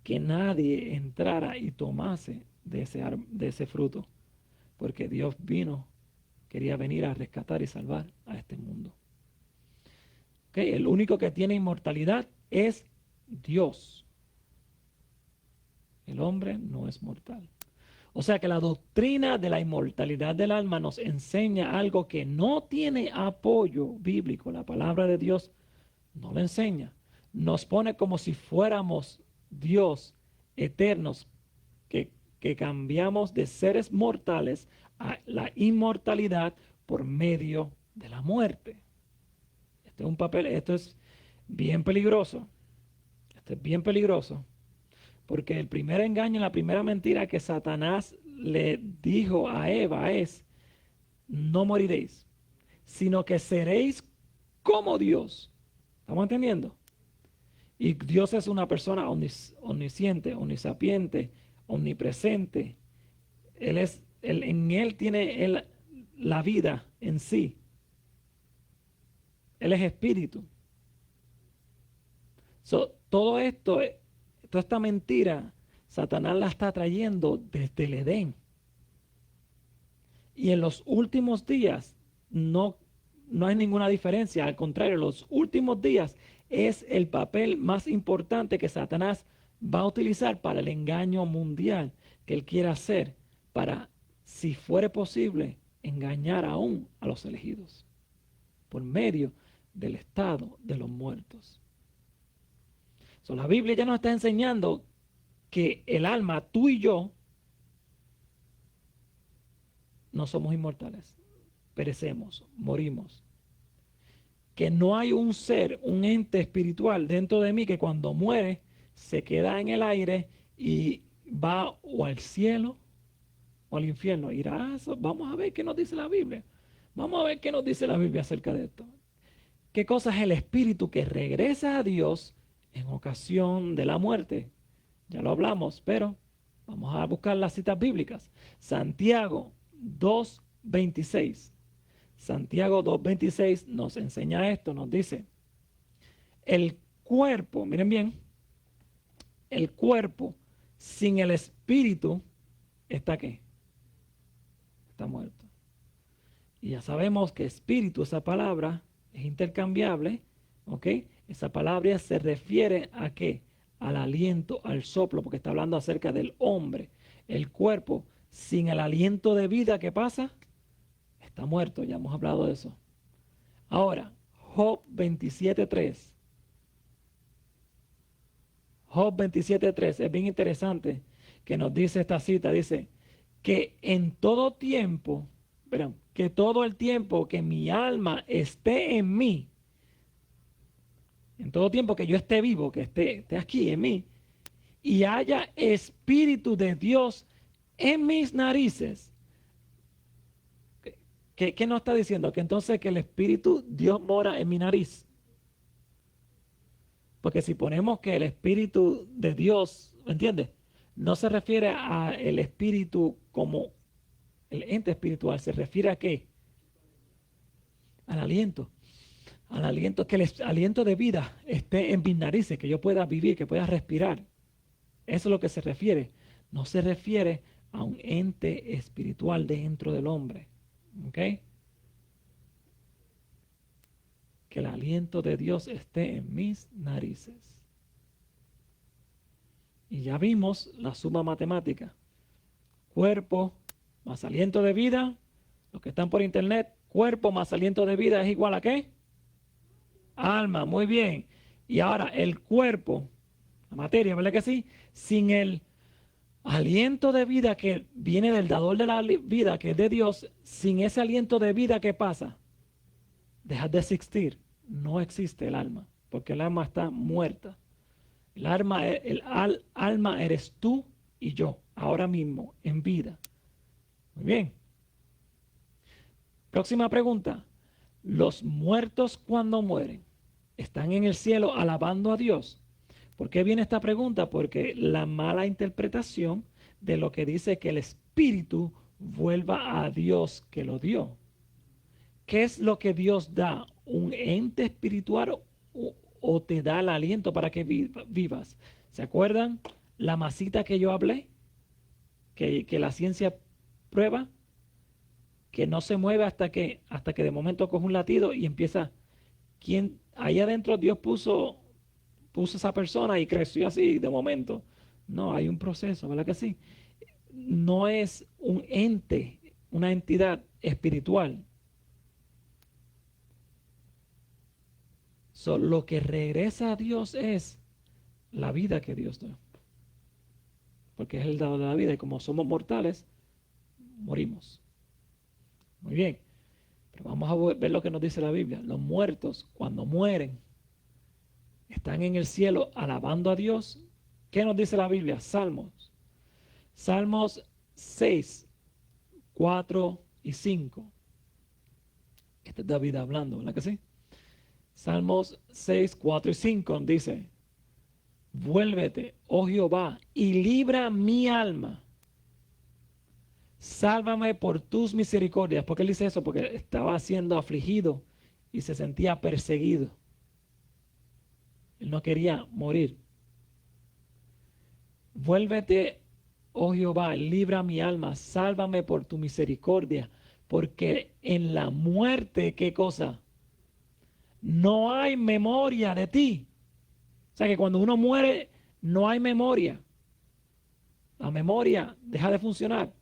que nadie entrara y tomase de ese fruto. Porque Dios quería venir a rescatar y salvar a este mundo. El único que tiene inmortalidad es Dios. El hombre no es mortal. O sea que la doctrina de la inmortalidad del alma nos enseña algo que no tiene apoyo bíblico. La palabra de Dios no lo enseña. Nos pone como si fuéramos Dios eternos, que cambiamos de seres mortales a la inmortalidad por medio de la muerte. Esto es bien peligroso. Esto es bien peligroso. Porque el primer engaño, la primera mentira que Satanás le dijo a Eva es: no moriréis, sino que seréis como Dios. ¿Estamos entendiendo? Y Dios es una persona omnisciente, omnisapiente, omnipresente. En Él tiene la vida en sí. Él es espíritu. Todo esto, toda esta mentira, Satanás la está trayendo desde el Edén. Y en los últimos días no hay ninguna diferencia. Al contrario, los últimos días es el papel más importante que Satanás va a utilizar para el engaño mundial que él quiere hacer para, si fuere posible, engañar aún a los elegidos por medio del estado de los muertos. La Biblia ya nos está enseñando que el alma, tú y yo, no somos inmortales. Perecemos, morimos. Que no hay un ser, un ente espiritual dentro de mí que cuando muere se queda en el aire y va o al cielo o al infierno. Vamos a ver qué nos dice la Biblia. Vamos a ver qué nos dice la Biblia acerca de esto. ¿Qué cosa es el espíritu que regresa a Dios en ocasión de la muerte? Ya lo hablamos, pero vamos a buscar las citas bíblicas. Santiago 2:26. Santiago 2:26 nos enseña esto, nos dice: el cuerpo, miren bien, el cuerpo sin el espíritu está ¿qué? Está muerto. Y ya sabemos que espíritu, esa palabra, es intercambiable, ¿ok? Esa palabra se refiere a ¿qué? Al aliento, al soplo, porque está hablando acerca del hombre. El cuerpo sin el aliento de vida, ¿qué pasa? Está muerto, ya hemos hablado de eso. Ahora, Job 27:3. Job 27:3 es bien interesante que nos dice esta cita. Dice que en todo tiempo, verán, que todo el tiempo que mi alma esté en mí, en todo tiempo que yo esté vivo, que esté aquí en mí, y haya espíritu de Dios en mis narices. ¿Qué nos está diciendo? Que entonces que el espíritu Dios mora en mi nariz. Porque si ponemos que el espíritu de Dios, ¿me entiendes? No se refiere al espíritu como el ente espiritual, se refiere a ¿qué? Al aliento. Al aliento, que el aliento de vida esté en mis narices, que yo pueda vivir, que pueda respirar. Eso es lo que se refiere. No se refiere a un ente espiritual dentro del hombre. ¿Ok? Que el aliento de Dios esté en mis narices. Y ya vimos la suma matemática. Cuerpo más aliento de vida. Los que están por internet, cuerpo más aliento de vida es igual a ¿qué? Alma, muy bien. Y ahora el cuerpo, la materia, ¿verdad que sí? Sin el aliento de vida que viene del dador de la vida, que es de Dios, sin ese aliento de vida, ¿qué pasa? dejas de existir, no existe el alma, porque el alma está muerta. Alma eres tú y yo, ahora mismo, en vida. Muy bien. Próxima pregunta. ¿Los muertos cuando mueren están en el cielo alabando a Dios? ¿Por qué viene esta pregunta? Porque la mala interpretación de lo que dice que el espíritu vuelva a Dios que lo dio. ¿Qué es lo que Dios da? ¿Un ente espiritual o te da el aliento para que vivas? ¿Se acuerdan la masita que yo hablé? Que la ciencia prueba que no se mueve hasta que de momento coge un latido y empieza. Ahí adentro Dios puso esa persona y creció así de momento. No, hay un proceso, ¿verdad que sí? No es un ente, una entidad espiritual. Lo que regresa a Dios es la vida que Dios da. Porque es el dado de la vida y como somos mortales, morimos. Muy bien. Pero vamos a ver lo que nos dice la Biblia. Los muertos, cuando mueren, están en el cielo alabando a Dios. ¿Qué nos dice la Biblia? Salmos. Salmos 6, 4 y 5. Este es David hablando, ¿verdad que sí? Salmos 6, 4 y 5 dice: vuélvete, oh Jehová, y libra mi alma. Sálvame por tus misericordias. ¿Por qué él dice eso? Porque estaba siendo afligido y se sentía perseguido. Él no quería morir. Vuélvete, oh Jehová, libra mi alma, sálvame por tu misericordia, porque en la muerte, ¿qué cosa? No hay memoria de ti. O sea que cuando uno muere, no hay memoria. La memoria deja de funcionar.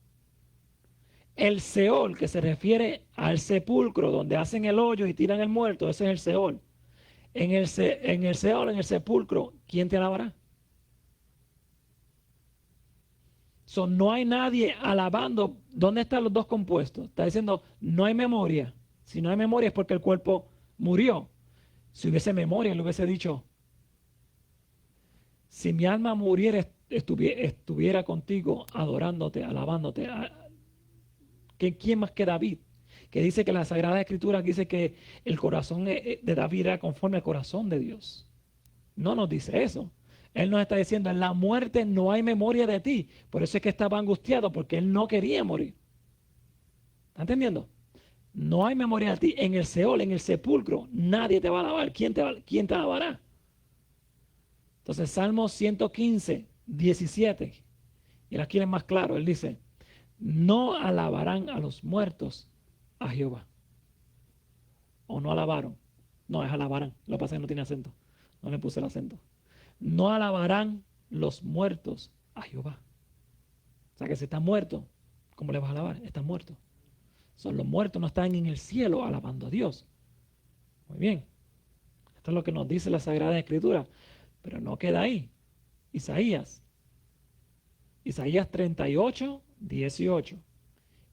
El Seol, que se refiere al sepulcro, donde hacen el hoyo y tiran el muerto, ese es el Seol. En el Seol, en el sepulcro, ¿quién te alabará? No hay nadie alabando. ¿Dónde están los dos compuestos? Está diciendo, no hay memoria. Si no hay memoria es porque el cuerpo murió. Si hubiese memoria, le hubiese dicho, si mi alma muriera, estuviera contigo, adorándote, alabándote. ¿Quién más que David? Que dice que la Sagrada Escritura dice que el corazón de David era conforme al corazón de Dios. No nos dice eso. Él nos está diciendo, en la muerte no hay memoria de ti. Por eso es que estaba angustiado, porque él no quería morir. ¿Está entendiendo? No hay memoria de ti. En el Seol, en el sepulcro, nadie te va a alabar. ¿Quién te alabará? Entonces, Salmo 115, 17. Y aquí es más claro. Él dice, no alabarán a los muertos a Jehová. O no alabaron. No, es alabarán. Lo que pasa es que no tiene acento. No le puse el acento. No alabarán los muertos a Jehová. O sea que si están muertos, ¿cómo le vas a alabar? Están muertos. Los muertos no están en el cielo alabando a Dios. Muy bien. Esto es lo que nos dice la Sagrada Escritura. Pero no queda ahí. Isaías 38, 18.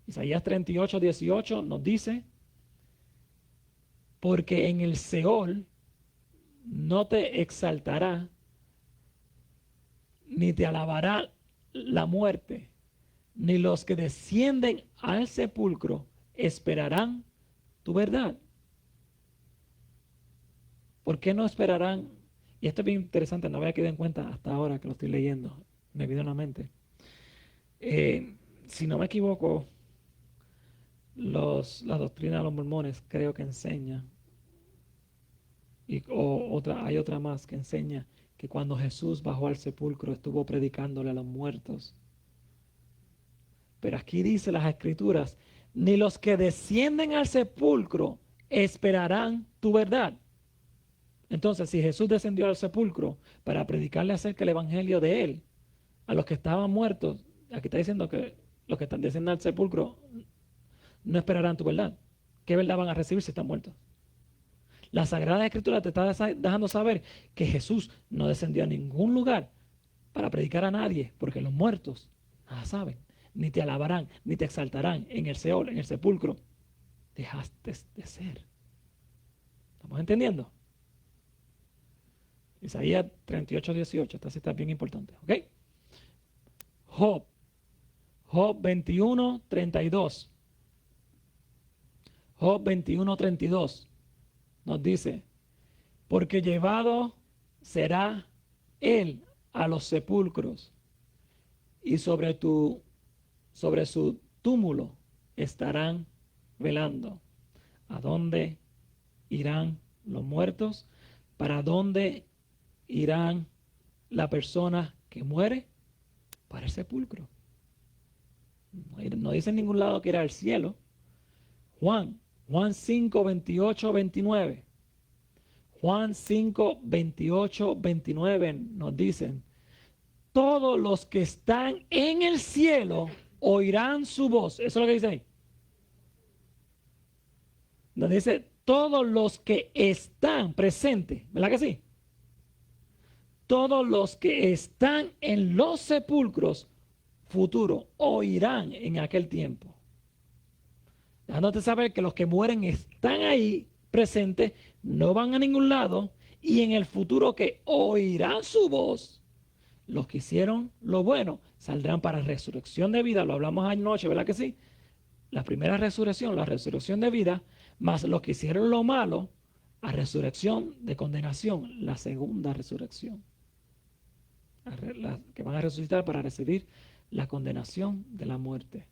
Isaías 38, 18 nos dice, porque en el Seol no te exaltará, ni te alabará la muerte, ni los que descienden al sepulcro esperarán tu verdad. ¿Por qué no esperarán? Y esto es bien interesante, no había quedado en cuenta hasta ahora que lo estoy leyendo, me vino en la mente. Si no me equivoco, la doctrina de los mormones creo que enseña, hay otra más que enseña que cuando Jesús bajó al sepulcro estuvo predicándole a los muertos. Pero aquí dice las Escrituras, ni los que descienden al sepulcro esperarán tu verdad. Entonces, si Jesús descendió al sepulcro para predicarle acerca del evangelio de él, a los que estaban muertos, aquí está diciendo que los que están descendiendo al sepulcro no esperarán tu verdad. ¿Qué verdad van a recibir si están muertos? La Sagrada Escritura te está dejando saber que Jesús no descendió a ningún lugar para predicar a nadie, porque los muertos nada saben, ni te alabarán, ni te exaltarán en el Seol, en el sepulcro. Dejaste de ser. ¿Estamos entendiendo? Isaías 38:18, esta cita es bien importante, ¿ok? Job 21:32. Job 21:32 nos dice, porque llevado será él a los sepulcros y sobre su túmulo estarán velando. ¿A dónde irán los muertos? ¿Para dónde irán la persona que muere? Para el sepulcro. No dice en ningún lado que irá al cielo. Juan 5, 28, 29. Juan 5, 28, 29 nos dicen, todos los que están en el cielo oirán su voz. Eso es lo que dice ahí. Nos dice, todos los que están presentes, ¿verdad que sí? Todos los que están en los sepulcros futuros oirán en aquel tiempo. Dejándote saber que los que mueren están ahí presentes, no van a ningún lado, y en el futuro que oirán su voz, los que hicieron lo bueno saldrán para resurrección de vida. Lo hablamos anoche, ¿verdad que sí? La primera resurrección, la resurrección de vida, más los que hicieron lo malo, a resurrección de condenación, la segunda resurrección. Que van a resucitar para recibir la condenación de la muerte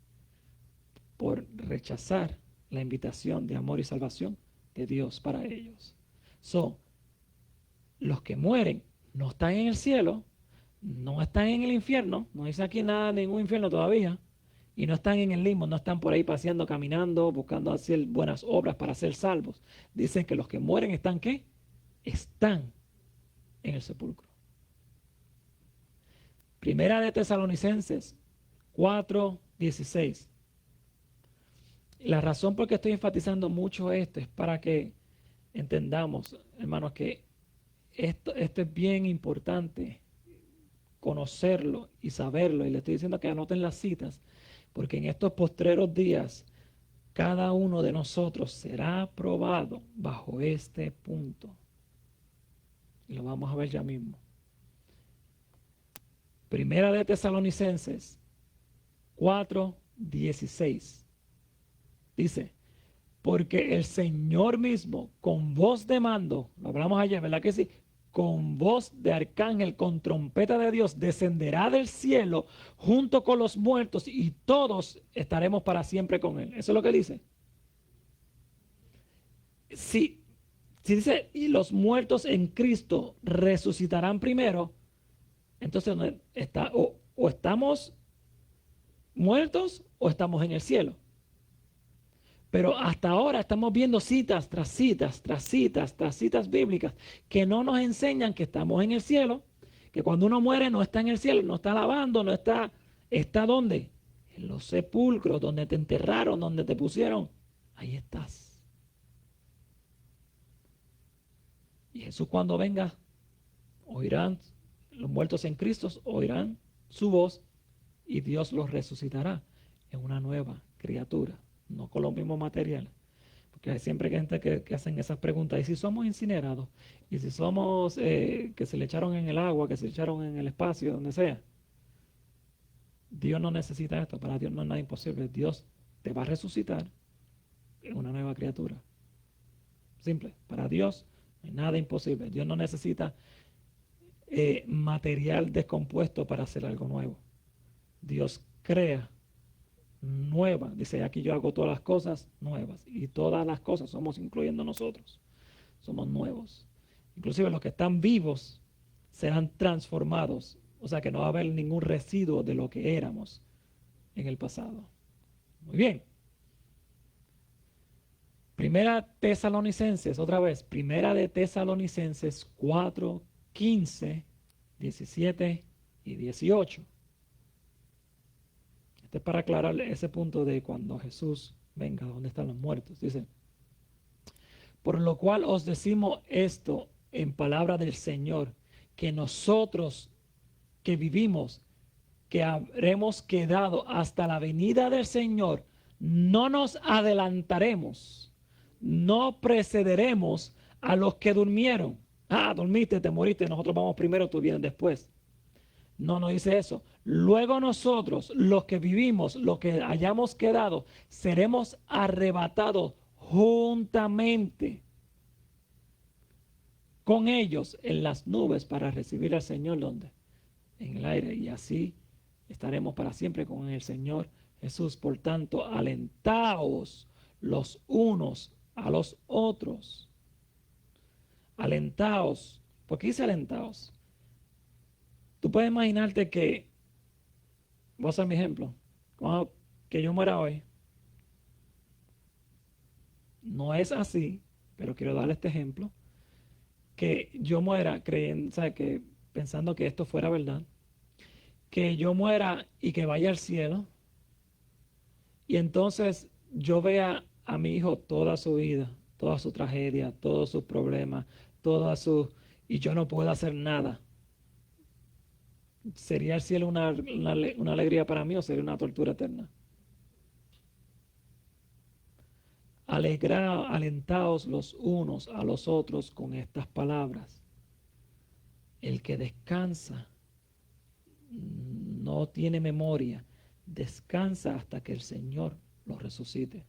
por rechazar la invitación de amor y salvación de Dios para ellos. Los que mueren no están en el cielo, no están en el infierno, no dice aquí nada de ningún infierno todavía, y no están en el limbo, no están por ahí paseando, caminando, buscando hacer buenas obras para ser salvos. Dicen que los que mueren están, ¿qué? Están en el sepulcro. Primera de Tesalonicenses 4:16. La razón por que estoy enfatizando mucho esto es para que entendamos, hermanos, que esto es bien importante conocerlo y saberlo. Y le estoy diciendo que anoten las citas, porque en estos postreros días cada uno de nosotros será probado bajo este punto. Y lo vamos a ver ya mismo. Primera de Tesalonicenses 4:16. Dice, porque el Señor mismo con voz de mando, lo hablamos ayer, ¿verdad que sí? Con voz de arcángel, con trompeta de Dios, descenderá del cielo junto con los muertos y todos estaremos para siempre con él. Eso es lo que dice. Si dice, y los muertos en Cristo resucitarán primero, entonces o estamos muertos o estamos en el cielo. Pero hasta ahora estamos viendo citas tras citas, tras citas, tras citas bíblicas que no nos enseñan que estamos en el cielo, que cuando uno muere no está en el cielo, no está alabando, no está, ¿está dónde? En los sepulcros, donde te enterraron, donde te pusieron, ahí estás. Y Jesús cuando venga, oirán, los muertos en Cristo oirán su voz y Dios los resucitará en una nueva criatura. No con los mismos materiales. Porque hay siempre gente que hacen esas preguntas. ¿Y si somos incinerados? ¿Y si somos que se le echaron en el agua, que se le echaron en el espacio, donde sea? Dios no necesita esto. Para Dios no es nada imposible. Dios te va a resucitar en una nueva criatura. Simple. Para Dios no hay nada imposible. Dios no necesita material descompuesto para hacer algo nuevo. Dios crea nueva, dice aquí yo hago todas las cosas nuevas y todas las cosas somos incluyendo nosotros, somos nuevos, inclusive los que están vivos serán transformados, o sea que no va a haber ningún residuo de lo que éramos en el pasado. Muy bien. Primera Tesalonicenses, otra vez, Primera de Tesalonicenses 4, 15, 17 y 18. Este es para aclarar ese punto de cuando Jesús venga, ¿dónde están los muertos? Dice, por lo cual os decimos esto en palabra del Señor, que nosotros que vivimos, que habremos quedado hasta la venida del Señor, no nos adelantaremos, no precederemos a los que durmieron. Ah, dormiste, te moriste, nosotros vamos primero, tú vienes después. No, no dice eso. Luego nosotros, los que vivimos, los que hayamos quedado, seremos arrebatados juntamente con ellos en las nubes para recibir al Señor, ¿dónde? En el aire. Y así estaremos para siempre con el Señor Jesús. Por tanto, alentaos los unos a los otros. Alentaos. ¿Por qué dice alentaos? Tú puedes imaginarte que, voy a hacer mi ejemplo, que yo muera hoy. No es así, pero quiero darle este ejemplo. Que yo muera creyendo, ¿sabes? Que pensando que esto fuera verdad. Que yo muera y que vaya al cielo. Y entonces yo vea a mi hijo toda su vida, toda su tragedia, todos sus problemas, y yo no puedo hacer nada. ¿Sería el cielo una alegría para mí o sería una tortura eterna? Alentaos los unos a los otros con estas palabras. El que descansa no tiene memoria, descansa hasta que el Señor lo resucite.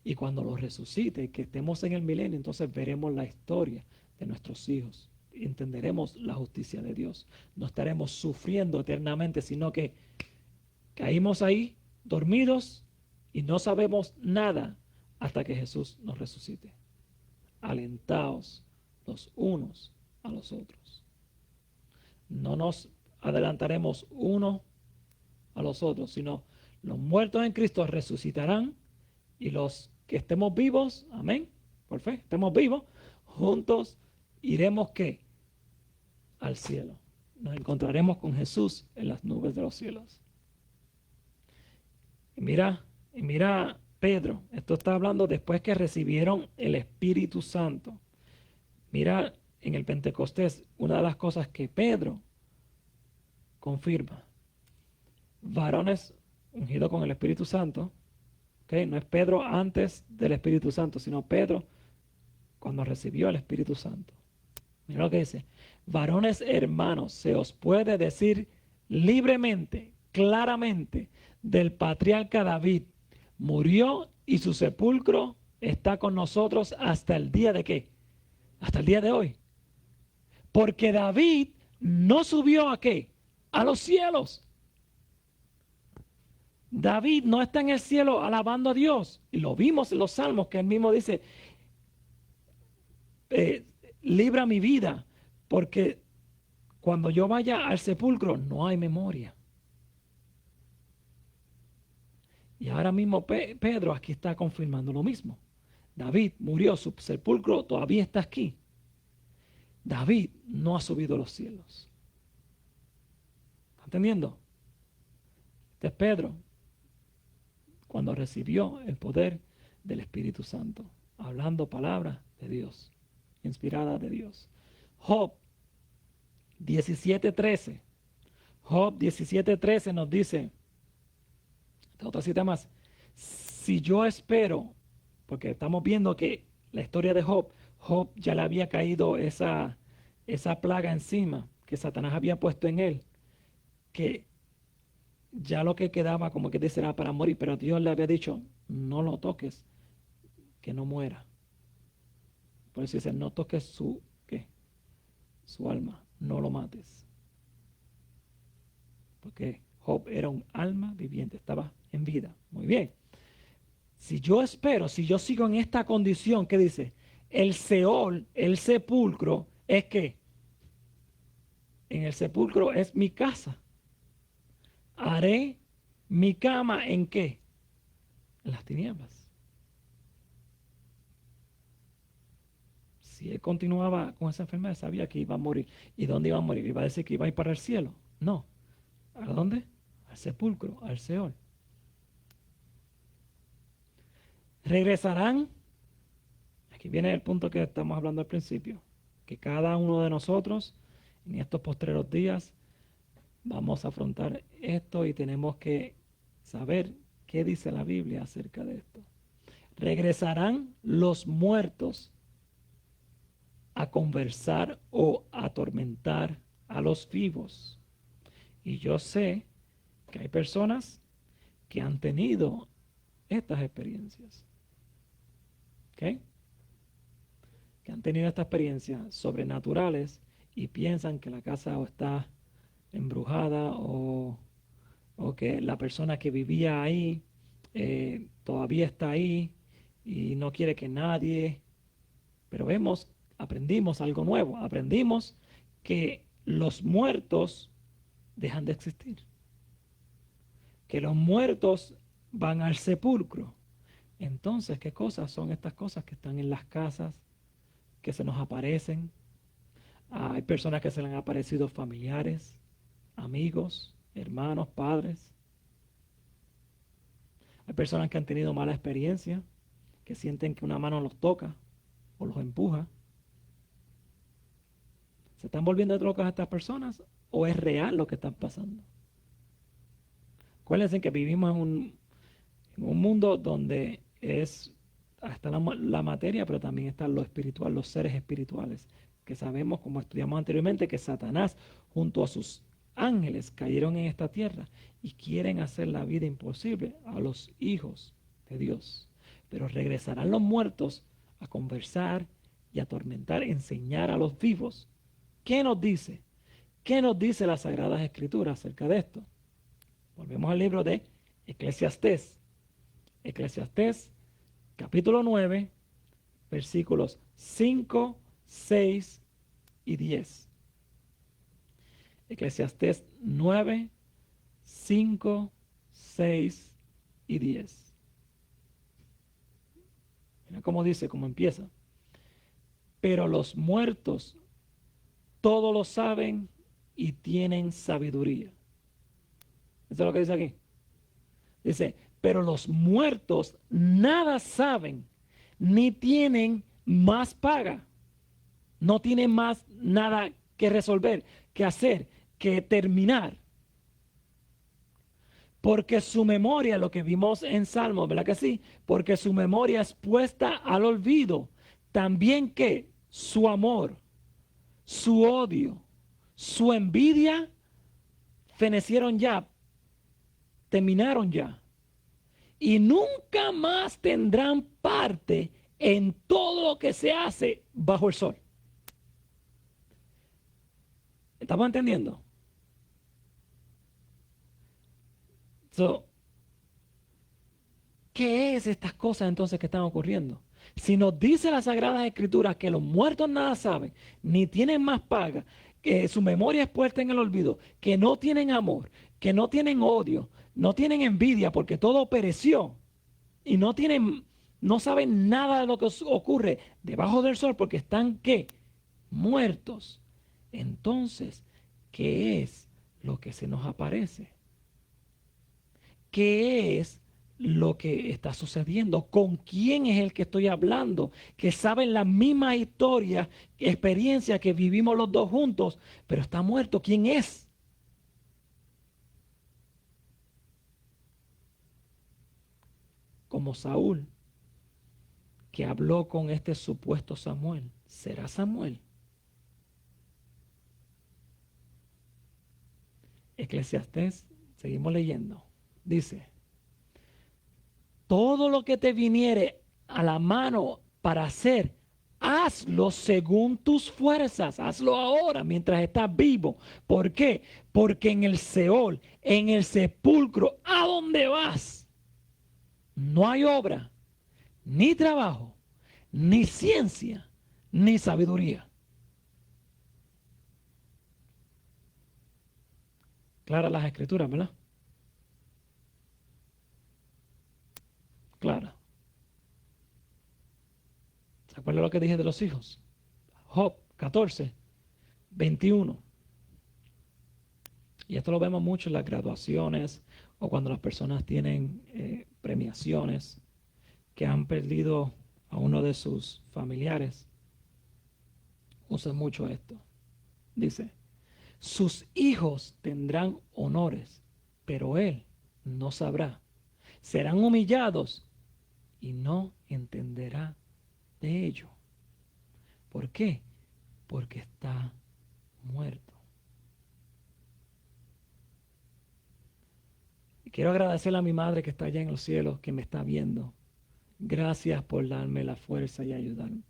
Y cuando lo resucite, que estemos en el milenio, entonces veremos la historia de nuestros hijos. Entenderemos la justicia de Dios. No estaremos sufriendo eternamente, sino que caímos ahí dormidos y no sabemos nada hasta que Jesús nos resucite. Alentaos los unos a los otros. No nos adelantaremos unos a los otros, sino los muertos en Cristo resucitarán y los que estemos vivos, amén, por fe, estemos vivos, juntos iremos ¿qué? Al cielo. Nos encontraremos con Jesús en las nubes de los cielos. Y mira Pedro, esto está hablando después que recibieron el Espíritu Santo. Mira en el Pentecostés, una de las cosas que Pedro confirma. Varones ungidos con el Espíritu Santo. ¿Okay? No es Pedro antes del Espíritu Santo, sino Pedro cuando recibió el Espíritu Santo. Mira lo que dice. Varones hermanos, se os puede decir libremente, claramente, del patriarca David. Murió y su sepulcro está con nosotros hasta el día de ¿qué? Hasta el día de hoy. Porque David no subió ¿a qué? A los cielos. David no está en el cielo alabando a Dios. Y lo vimos en los salmos que él mismo dice, libra mi vida, porque cuando yo vaya al sepulcro no hay memoria. Y ahora mismo Pedro aquí está confirmando lo mismo. David murió, su sepulcro todavía está aquí. David no ha subido a los cielos. ¿Está entendiendo? Este es Pedro, cuando recibió el poder del Espíritu Santo, hablando palabras de Dios, inspirada de Dios. Job 17:13. Job 17:13 nos dice, otra cita más, si yo espero, porque estamos viendo que la historia de Job ya le había caído esa plaga encima que Satanás había puesto en él, que ya lo que quedaba como que dice era para morir, pero Dios le había dicho, no lo toques, que no muera. Por eso dice, no toques su alma, no lo mates. Porque Job era un alma viviente, estaba en vida. Muy bien. Si yo espero, si yo sigo en esta condición, ¿qué dice? El Seol, el sepulcro, es que en el sepulcro es mi casa. Haré mi cama ¿en qué? En las tinieblas. Si él continuaba con esa enfermedad, sabía que iba a morir. ¿Y dónde iba a morir? ¿Iba a decir que iba a ir para el cielo? No. ¿A dónde? Al sepulcro, al Seol. Regresarán. Aquí viene el punto que estamos hablando al principio. Que cada uno de nosotros en estos postreros días vamos a afrontar esto y tenemos que saber qué dice la Biblia acerca de esto. Regresarán los muertos a conversar o atormentar a los vivos. Y yo sé que hay personas que han tenido estas experiencias. ¿Ok? Que han tenido estas experiencias sobrenaturales y piensan que la casa o está embrujada o que la persona que vivía ahí todavía está ahí y no quiere que nadie, pero aprendimos algo nuevo, aprendimos que los muertos dejan de existir, que los muertos van al sepulcro. Entonces, ¿qué cosas son estas cosas que están en las casas, que se nos aparecen? Hay personas que se le han aparecido familiares, amigos, hermanos, padres. Hay personas que han tenido mala experiencia, que sienten que una mano los toca o los empuja. ¿Se están volviendo locas estas personas o es real lo que está pasando? Acuérdense que vivimos en un mundo donde está la materia, pero también está lo espiritual, los seres espirituales, que sabemos, como estudiamos anteriormente, que Satanás junto a sus ángeles cayeron en esta tierra y quieren hacer la vida imposible a los hijos de Dios. Pero regresarán los muertos a conversar y atormentar, enseñar a los vivos. ¿Qué nos dice? ¿Qué nos dice las Sagradas Escrituras acerca de esto? Volvemos al libro de Eclesiastés. Eclesiastés, capítulo 9, versículos 5, 6 y 10. Eclesiastés 9, 5, 6 y 10. Mira cómo dice, cómo empieza. Pero los muertos todo lo saben y tienen sabiduría. Eso es lo que dice aquí. Dice, pero los muertos nada saben, ni tienen más paga. No tienen más nada que resolver, que hacer, que terminar. Porque su memoria, lo que vimos en Salmos, ¿verdad que sí? Porque su memoria es puesta al olvido. También que su amor, su odio, su envidia, fenecieron ya, terminaron ya. Y nunca más tendrán parte en todo lo que se hace bajo el sol. ¿Estamos entendiendo? ¿Qué es estas cosas entonces que están ocurriendo? Si nos dice las Sagradas Escrituras que los muertos nada saben, ni tienen más paga, que su memoria es puesta en el olvido, que no tienen amor, que no tienen odio, no tienen envidia porque todo pereció y no saben nada de lo que ocurre debajo del sol porque están ¿qué? Muertos. Entonces, ¿qué es lo que se nos aparece? ¿Qué es lo que está sucediendo? ¿Con quién es el que estoy hablando? Que saben la misma historia, experiencia que vivimos los dos juntos, pero está muerto. ¿Quién es? Como Saúl, que habló con este supuesto Samuel. ¿Será Samuel? Eclesiastés, seguimos leyendo. Dice, todo lo que te viniere a la mano para hacer, hazlo según tus fuerzas. Hazlo ahora mientras estás vivo. ¿Por qué? Porque en el Seol, en el sepulcro, ¿a dónde vas? No hay obra, ni trabajo, ni ciencia, ni sabiduría. Claras las escrituras, ¿verdad? Clara. ¿Se acuerdan lo que dije de los hijos? Job 14, 21. Y esto lo vemos mucho en las graduaciones o cuando las personas tienen premiaciones que han perdido a uno de sus familiares. Usa mucho esto. Dice, sus hijos tendrán honores, pero él no sabrá. Serán humillados y no entenderá de ello. ¿Por qué? porque está muerto. Y quiero agradecerle a mi madre que está allá en los cielos, que me está viendo. Gracias por darme la fuerza y ayudarme.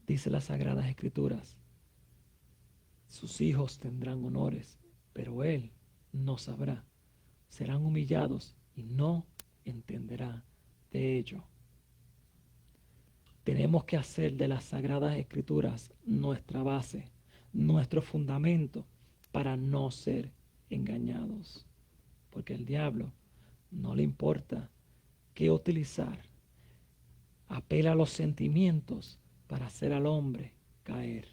Dice las Sagradas Escrituras, sus hijos tendrán honores, pero él no sabrá. Serán humillados y no entenderá de ello. Tenemos que hacer de las Sagradas Escrituras nuestra base, nuestro fundamento para no ser engañados. Porque el diablo no le importa qué utilizar. Apela a los sentimientos para hacer al hombre caer.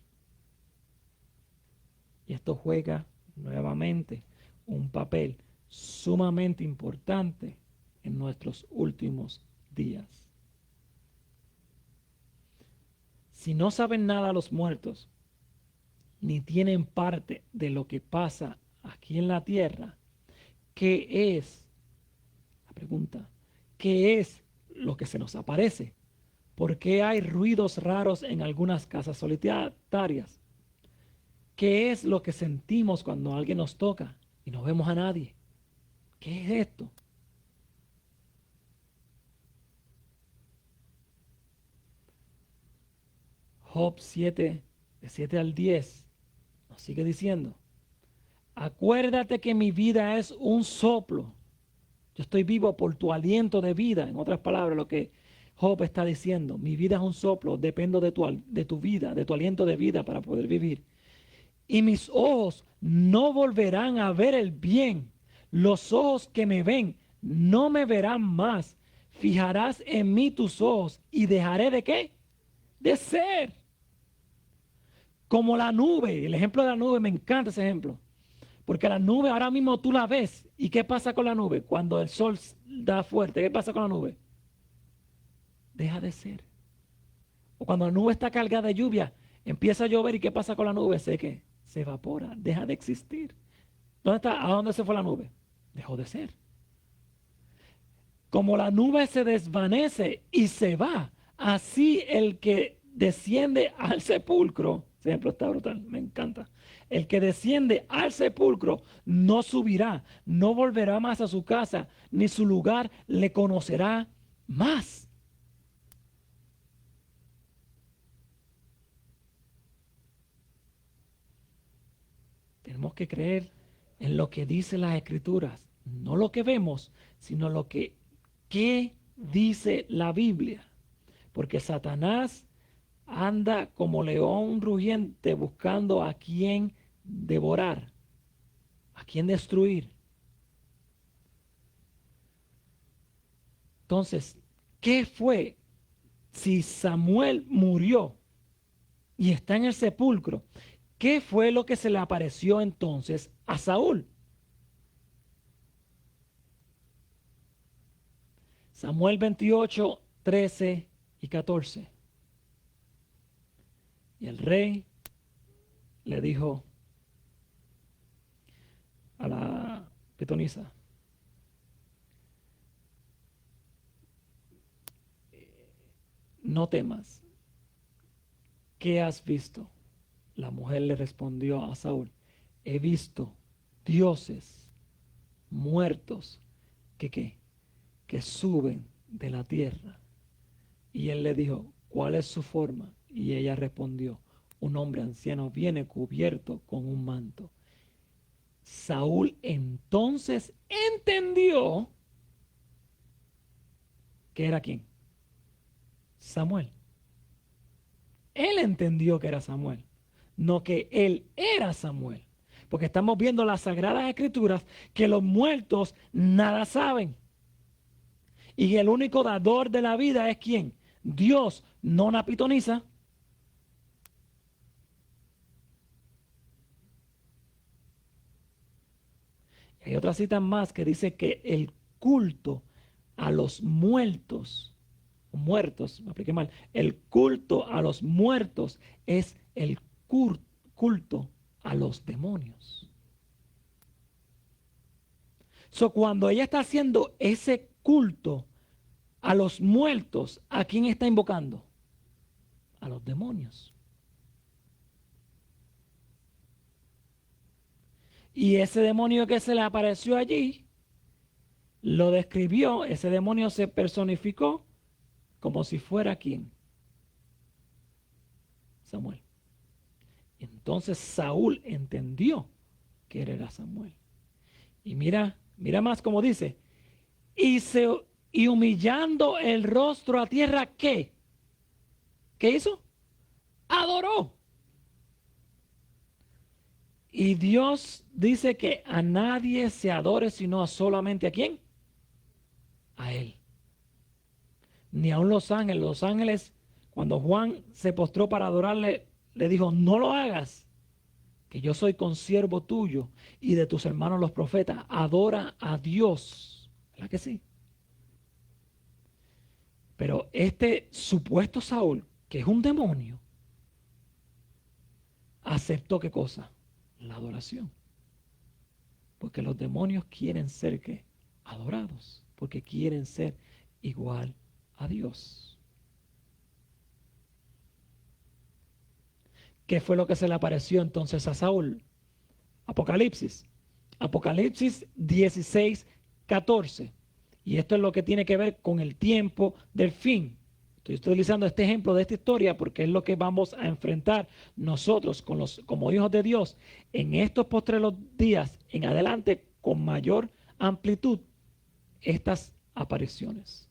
Y esto juega nuevamente un papel sumamente importante en nuestros últimos días. Si no saben nada los muertos, ni tienen parte de lo que pasa aquí en la tierra, ¿qué es? La pregunta, ¿qué es lo que se nos aparece? ¿Por qué hay ruidos raros en algunas casas solitarias? ¿Qué es lo que sentimos cuando alguien nos toca y no vemos a nadie? ¿Qué es esto? Job 7, de 7 al 10, nos sigue diciendo, acuérdate que mi vida es un soplo. Yo estoy vivo por tu aliento de vida. En otras palabras, lo que Job está diciendo, mi vida es un soplo, dependo de tu vida, de tu aliento de vida para poder vivir. Y mis ojos no volverán a ver el bien. Los ojos que me ven no me verán más. Fijarás en mí tus ojos y dejaré de ¿qué? De ser. Como la nube. El ejemplo de la nube, me encanta ese ejemplo. Porque la nube ahora mismo tú la ves. ¿Y qué pasa con la nube? Cuando el sol da fuerte, ¿qué pasa con la nube? Deja de ser. O cuando la nube está cargada de lluvia, empieza a llover y ¿qué pasa con la nube? Se evapora, deja de existir. ¿Dónde está? ¿A dónde se fue la nube? Dejó de ser. Como la nube se desvanece y se va, así el que desciende al sepulcro, ese ejemplo está brutal, me encanta. El que desciende al sepulcro no subirá, no volverá más a su casa, ni su lugar le conocerá más. Tenemos que creer en lo que dicen las Escrituras, no lo que vemos, sino lo que dice la Biblia. Porque Satanás anda como león rugiente buscando a quien devorar, a quien destruir. Entonces, ¿qué fue si Samuel murió y está en el sepulcro? ¿Qué fue lo que se le apareció entonces a Saúl? Samuel 28, 13 y 14. Y el rey le dijo a la pitonisa, no temas, ¿qué has visto? La mujer le respondió a Saúl, he visto dioses muertos que suben de la tierra. Y él le dijo, ¿cuál es su forma? Y ella respondió, un hombre anciano viene cubierto con un manto. Saúl entonces entendió que era quién. Samuel. Él entendió que era Samuel, no que él era Samuel. Porque estamos viendo las Sagradas Escrituras que los muertos nada saben. Y el único dador de la vida es ¿quién? Dios, no una pitonisa. Hay otra cita más que dice que el culto a los muertos, me apliqué mal, el culto a los muertos es el culto a los demonios. Cuando ella está haciendo ese culto a los muertos, ¿a quién está invocando? A los demonios. Y ese demonio que se le apareció allí, lo describió, ese demonio se personificó como si fuera ¿quién? Samuel. Entonces Saúl entendió que él era Samuel. Y mira más como dice, y, y humillando el rostro a tierra, ¿qué? ¿Qué hizo? Adoró. Y Dios dice que a nadie se adore sino solamente ¿a quién? A Él. Ni aun los ángeles. Los ángeles, cuando Juan se postró para adorarle, le dijo, no lo hagas, que yo soy consiervo tuyo y de tus hermanos los profetas. Adora a Dios. ¿Verdad que sí? Pero este supuesto Saúl, que es un demonio, aceptó ¿qué cosa? La adoración. Porque los demonios quieren ser ¿qué? Adorados. Porque quieren ser igual a Dios. ¿Qué fue lo que se le apareció entonces a Saúl? Apocalipsis. Apocalipsis 16, 14. Y esto es lo que tiene que ver con el tiempo del fin. Estoy utilizando este ejemplo de esta historia porque es lo que vamos a enfrentar nosotros como hijos de Dios en estos postreros días en adelante con mayor amplitud estas apariciones.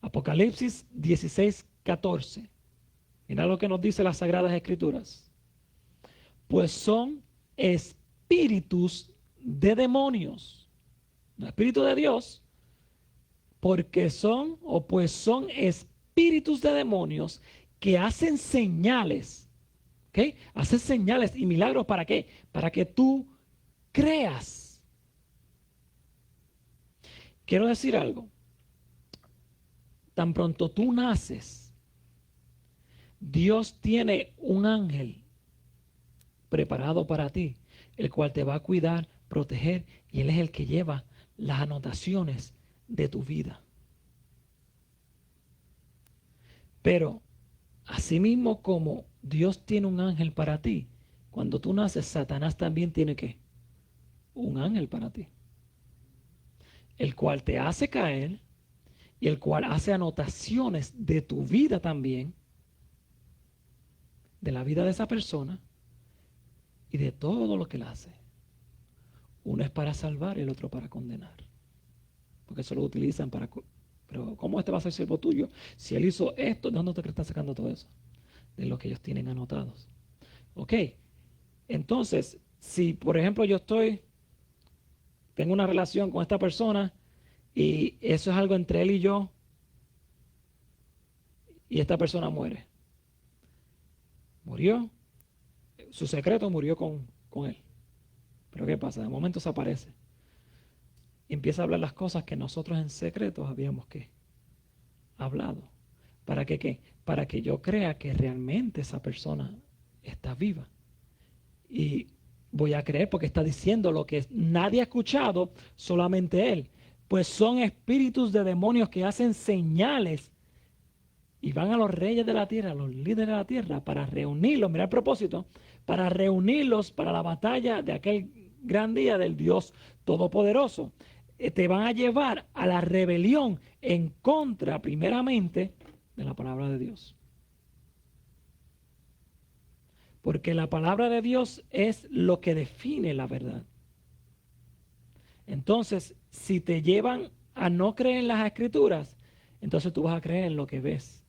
Apocalipsis 16, 14. Mira lo que nos dice las Sagradas Escrituras. Pues son espíritus de demonios, no espíritu de Dios, porque son espíritus de demonios que hacen señales, ¿ok? Hacen señales y milagros ¿para qué? Para que tú creas. Quiero decir algo. Tan pronto tú naces, Dios tiene un ángel preparado para ti, el cual te va a cuidar, proteger, y Él es el que lleva las anotaciones de tu vida. Pero, asimismo como Dios tiene un ángel para ti, cuando tú naces, Satanás también tiene ¿qué? Un ángel para ti, el cual te hace caer y el cual hace anotaciones de tu vida también, de la vida de esa persona y de todo lo que él hace. Uno es para salvar y el otro para condenar. Porque eso lo utilizan para... Pero ¿cómo este va a ser siervo tuyo? Si él hizo esto, ¿de dónde te está sacando todo eso? De lo que ellos tienen anotados. Ok. Entonces, si por ejemplo tengo una relación con esta persona y eso es algo entre él y yo, y esta persona muere. Murió. Su secreto murió con él. Pero ¿qué pasa? De momento se aparece. Y empieza a hablar las cosas que nosotros en secreto habíamos hablado. ¿Para que qué? Para que yo crea que realmente esa persona está viva. Y voy a creer porque está diciendo lo que nadie ha escuchado, solamente él. Pues son espíritus de demonios que hacen señales y van a los reyes de la tierra, a los líderes de la tierra, para reunirlos, mira el propósito, para reunirlos para la batalla de aquel gran día del Dios Todopoderoso. Te van a llevar a la rebelión en contra, primeramente, de la palabra de Dios. Porque la palabra de Dios es lo que define la verdad. Entonces, si te llevan a no creer en las escrituras, entonces tú vas a creer en lo que ves.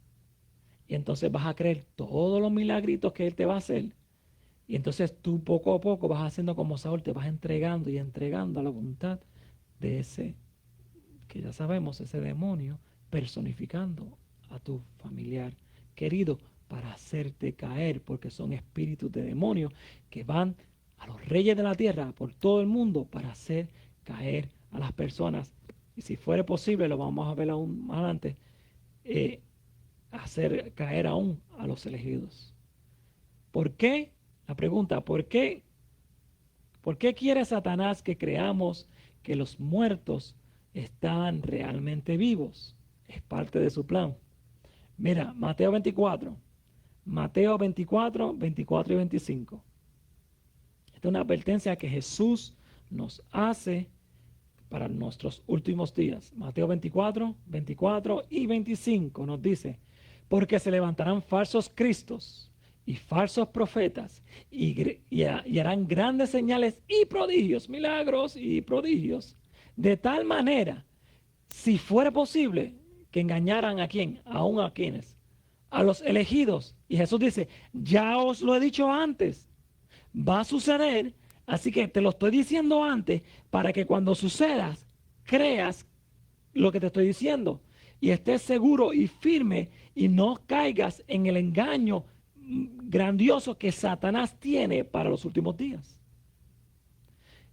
Y entonces vas a creer todos los milagritos que Él te va a hacer. Y entonces tú poco a poco vas haciendo como Saúl, te vas entregando y entregando a la voluntad de ese, que ya sabemos, ese demonio, personificando a tu familiar querido para hacerte caer, porque son espíritus de demonios que van a los reyes de la tierra por todo el mundo para hacer caer a las personas. Y si fuera posible, lo vamos a ver aún más adelante, hacer caer aún a los elegidos. ¿Por qué? La pregunta, ¿por qué? ¿Por qué quiere Satanás que creamos que los muertos están realmente vivos? Es parte de su plan. Mira, Mateo 24 y 25. Esta es una advertencia que Jesús nos hace para nuestros últimos días. Mateo 24, 24 y 25 nos dice, porque se levantarán falsos cristos y falsos profetas y harán grandes señales y prodigios, milagros y prodigios, de tal manera, si fuera posible, que engañaran a quién, aún a quienes, a los elegidos. Y Jesús dice, ya os lo he dicho antes, va a suceder, así que te lo estoy diciendo antes para que cuando suceda, creas lo que te estoy diciendo y estés seguro y firme y no caigas en el engaño grandioso que Satanás tiene para los últimos días.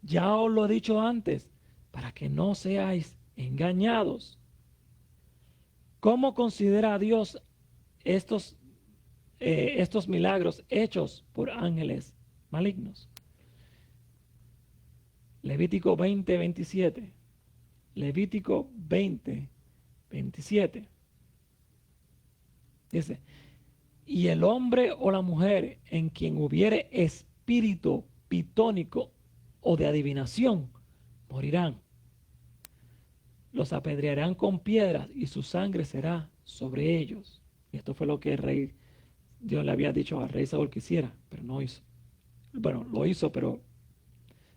Ya os lo he dicho antes, para que no seáis engañados. ¿Cómo considera a Dios estos milagros hechos por ángeles malignos? Levítico 20, 27. Levítico 20, 27. Dice, y el hombre o la mujer en quien hubiere espíritu pitónico o de adivinación, morirán. Los apedrearán con piedras y su sangre será sobre ellos. Y esto fue lo que el rey, Dios le había dicho al rey Saúl que hiciera, pero no hizo. Bueno, lo hizo, pero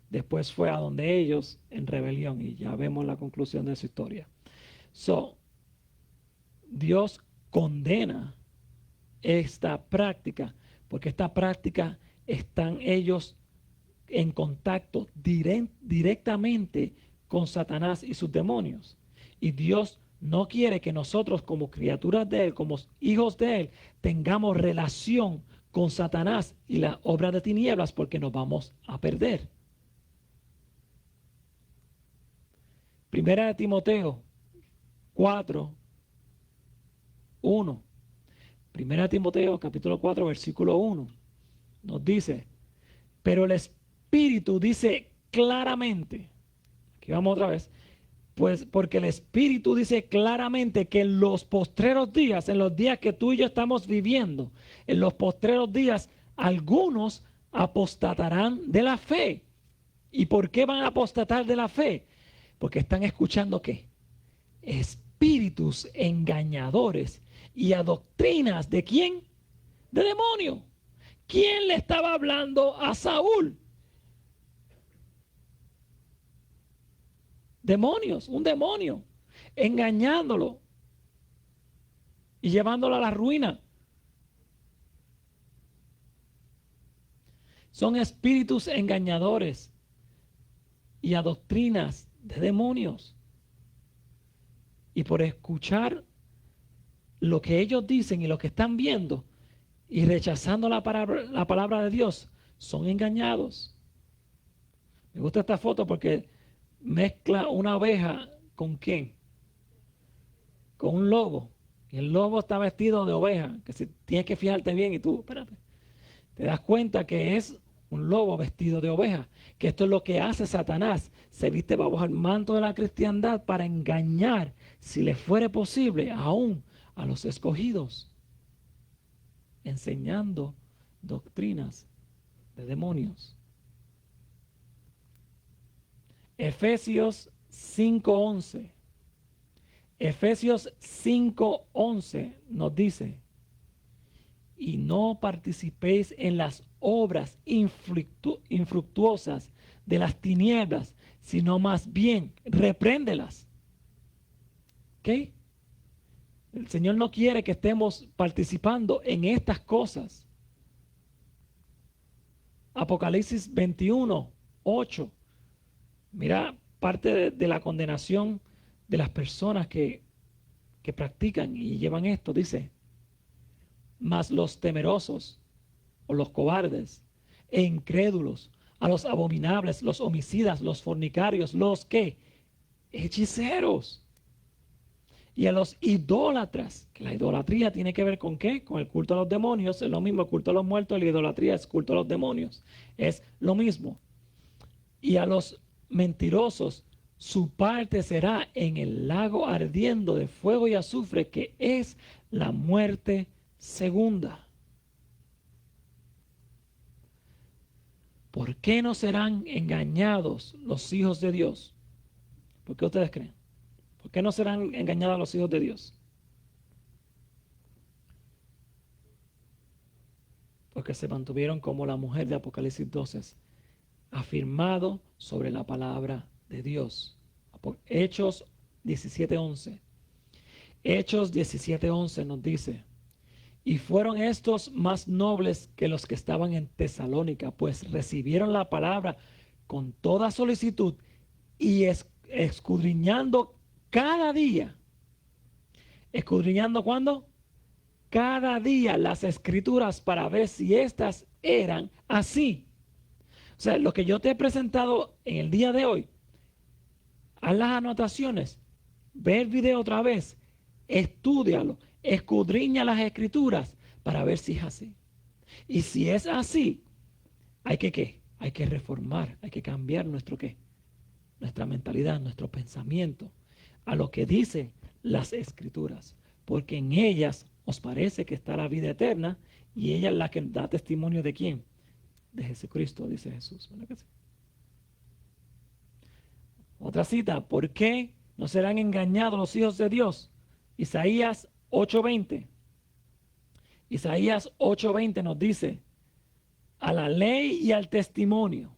después fue a donde ellos en rebelión y ya vemos la conclusión de su historia. Dios condena esta práctica porque esta práctica están ellos en contacto directamente con Satanás y sus demonios. Y Dios no quiere que nosotros como criaturas de Él, como hijos de Él, tengamos relación con Satanás y la obra de tinieblas porque nos vamos a perder. Primera de Timoteo 4, 1. Primera de Timoteo capítulo 4 versículo 1 nos dice, pero el Espíritu dice claramente, aquí vamos otra vez, pues porque el Espíritu dice claramente que en los postreros días, en los días que tú y yo estamos viviendo, en los postreros días, algunos apostatarán de la fe. ¿Y por qué van a apostatar de la fe? Porque están escuchando ¿qué? Espíritus engañadores y a doctrinas ¿de quién? De demonio. ¿Quién le estaba hablando a Saúl? Demonios, un demonio, engañándolo y llevándolo a la ruina. Son espíritus engañadores y a doctrinas de demonios. Y por escuchar lo que ellos dicen y lo que están viendo y rechazando la palabra de Dios, son engañados. Me gusta esta foto porque mezcla una oveja con ¿quién? Con un lobo. Y el lobo está vestido de oveja, que si tienes que fijarte bien y tú, espérate, te das cuenta que es un lobo vestido de oveja, que esto es lo que hace Satanás, se viste bajo el manto de la cristiandad para engañar, si le fuere posible, aún a los escogidos, enseñando doctrinas de demonios. Efesios 5:11. Efesios 5:11 nos dice, y no participéis en las obras infructuosas de las tinieblas, sino más bien repréndelas. ¿Ok? El Señor no quiere que estemos participando en estas cosas. Apocalipsis 21:8. Mira, parte de la condenación de las personas que practican y llevan esto, dice, mas los temerosos o los cobardes e incrédulos, a los abominables, los homicidas, los fornicarios, los que hechiceros y a los idólatras, que la idolatría tiene que ver con ¿qué? Con el culto a los demonios, es lo mismo, el culto a los muertos, la idolatría es culto a los demonios, es lo mismo. Y a los mentirosos, su parte será en el lago ardiendo de fuego y azufre, que es la muerte segunda. ¿Por qué no serán engañados los hijos de Dios? ¿Por qué ustedes creen? ¿Por qué no serán engañados los hijos de Dios? Porque se mantuvieron como la mujer de Apocalipsis 12, afirmado sobre la palabra de Dios. Hechos 17:11. Hechos 17:11 nos dice: y fueron estos más nobles que los que estaban en Tesalónica, pues recibieron la palabra con toda solicitud y escudriñando cada día. ¿Escudriñando cuándo? Cada día las escrituras para ver si éstas eran así. O sea, lo que yo te he presentado en el día de hoy, haz las anotaciones, ve el video otra vez, estúdialo, escudriña las escrituras para ver si es así. Y si es así, hay que ¿qué? Hay que reformar, hay que cambiar nuestro ¿qué? Nuestra mentalidad, nuestro pensamiento a lo que dicen las escrituras, porque en ellas os parece que está la vida eterna y ella es la que da testimonio de quién, de Jesucristo, dice Jesús. ¿Verdad que sí? Otra cita: ¿por qué no serán engañados los hijos de Dios? Isaías 8:20. Isaías 8:20 nos dice: a la ley y al testimonio,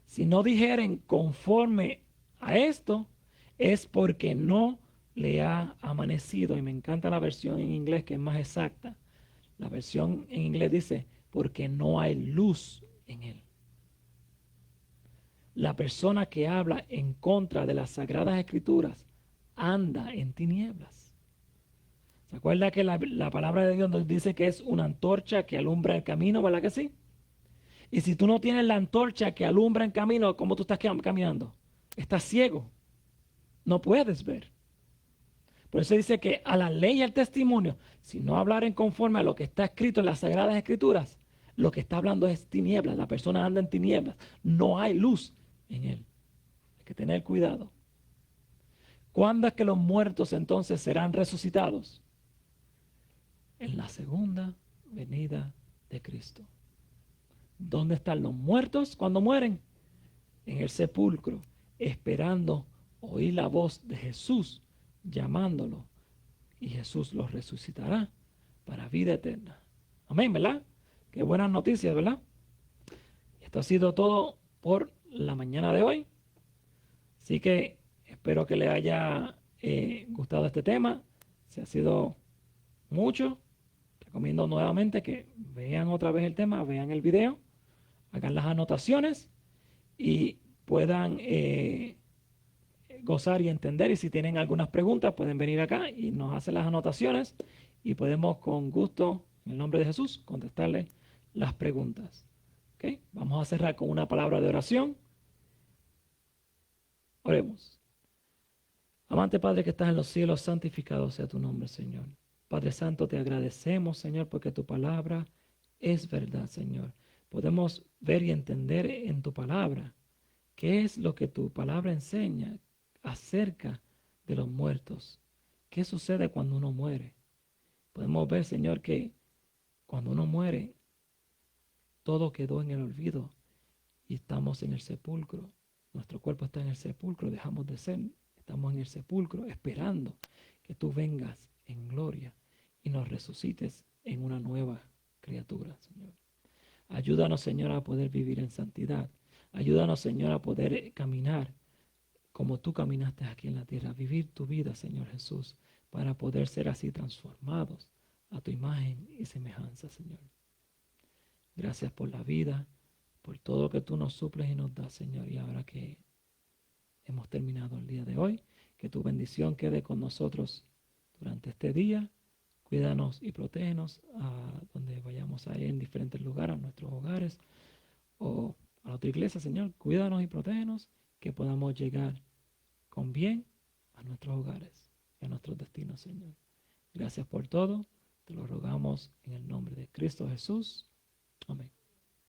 si no dijeren conforme a esto, es porque no le ha amanecido. Y me encanta la versión en inglés que es más exacta. La versión en inglés dice: porque no hay luz en él. La persona que habla en contra de las sagradas escrituras anda en tinieblas. ¿Se acuerda que la palabra de Dios nos dice que es una antorcha que alumbra el camino, verdad que sí? Y si tú no tienes la antorcha que alumbra el camino, ¿cómo tú estás caminando? Estás ciego. No puedes ver. Por eso dice que a la ley y al testimonio, si no hablaren conforme a lo que está escrito en las Sagradas Escrituras, lo que está hablando es tinieblas. La persona anda en tinieblas. No hay luz en él. Hay que tener cuidado. ¿Cuándo es que los muertos entonces serán resucitados? En la segunda venida de Cristo. ¿Dónde están los muertos cuando mueren? En el sepulcro, esperando oír la voz de Jesús llamándolo, y Jesús los resucitará para vida eterna. Amén, ¿verdad? Qué buenas noticias, ¿verdad? Esto ha sido todo por la mañana de hoy. Así que espero que les haya gustado este tema. Si ha sido mucho, recomiendo nuevamente que vean otra vez el tema, vean el video, hagan las anotaciones y puedan gozar y entender. Y si tienen algunas preguntas, pueden venir acá y nos hacen las anotaciones y podemos con gusto, en el nombre de Jesús, contestarle las preguntas. ¿Okay? Vamos a cerrar con una palabra de oración. Oremos. Amante Padre que estás en los cielos, santificado sea tu nombre, Señor. Padre Santo, te agradecemos, Señor, porque tu palabra es verdad, Señor. Podemos ver y entender en tu palabra qué es lo que tu palabra enseña acerca de los muertos. ¿Qué sucede cuando uno muere? Podemos ver, Señor, que cuando uno muere, todo quedó en el olvido y estamos en el sepulcro. Nuestro cuerpo está en el sepulcro, dejamos de ser. Estamos en el sepulcro esperando que tú vengas en gloria y nos resucites en una nueva criatura, Señor. Ayúdanos, Señor, a poder vivir en santidad. Ayúdanos, Señor, a poder caminar como tú caminaste aquí en la tierra. Vivir tu vida, Señor Jesús, para poder ser así transformados a tu imagen y semejanza, Señor. Gracias por la vida, por todo lo que tú nos suples y nos das, Señor. Y ahora que hemos terminado el día de hoy, que tu bendición quede con nosotros durante este día. Cuídanos y protégenos a donde vayamos a ir en diferentes lugares, a nuestros hogares o a la otra iglesia, Señor. Cuídanos y protégenos, que podamos llegar con bien a nuestros hogares y a nuestros destinos, Señor. Gracias por todo. Te lo rogamos en el nombre de Cristo Jesús. Amén.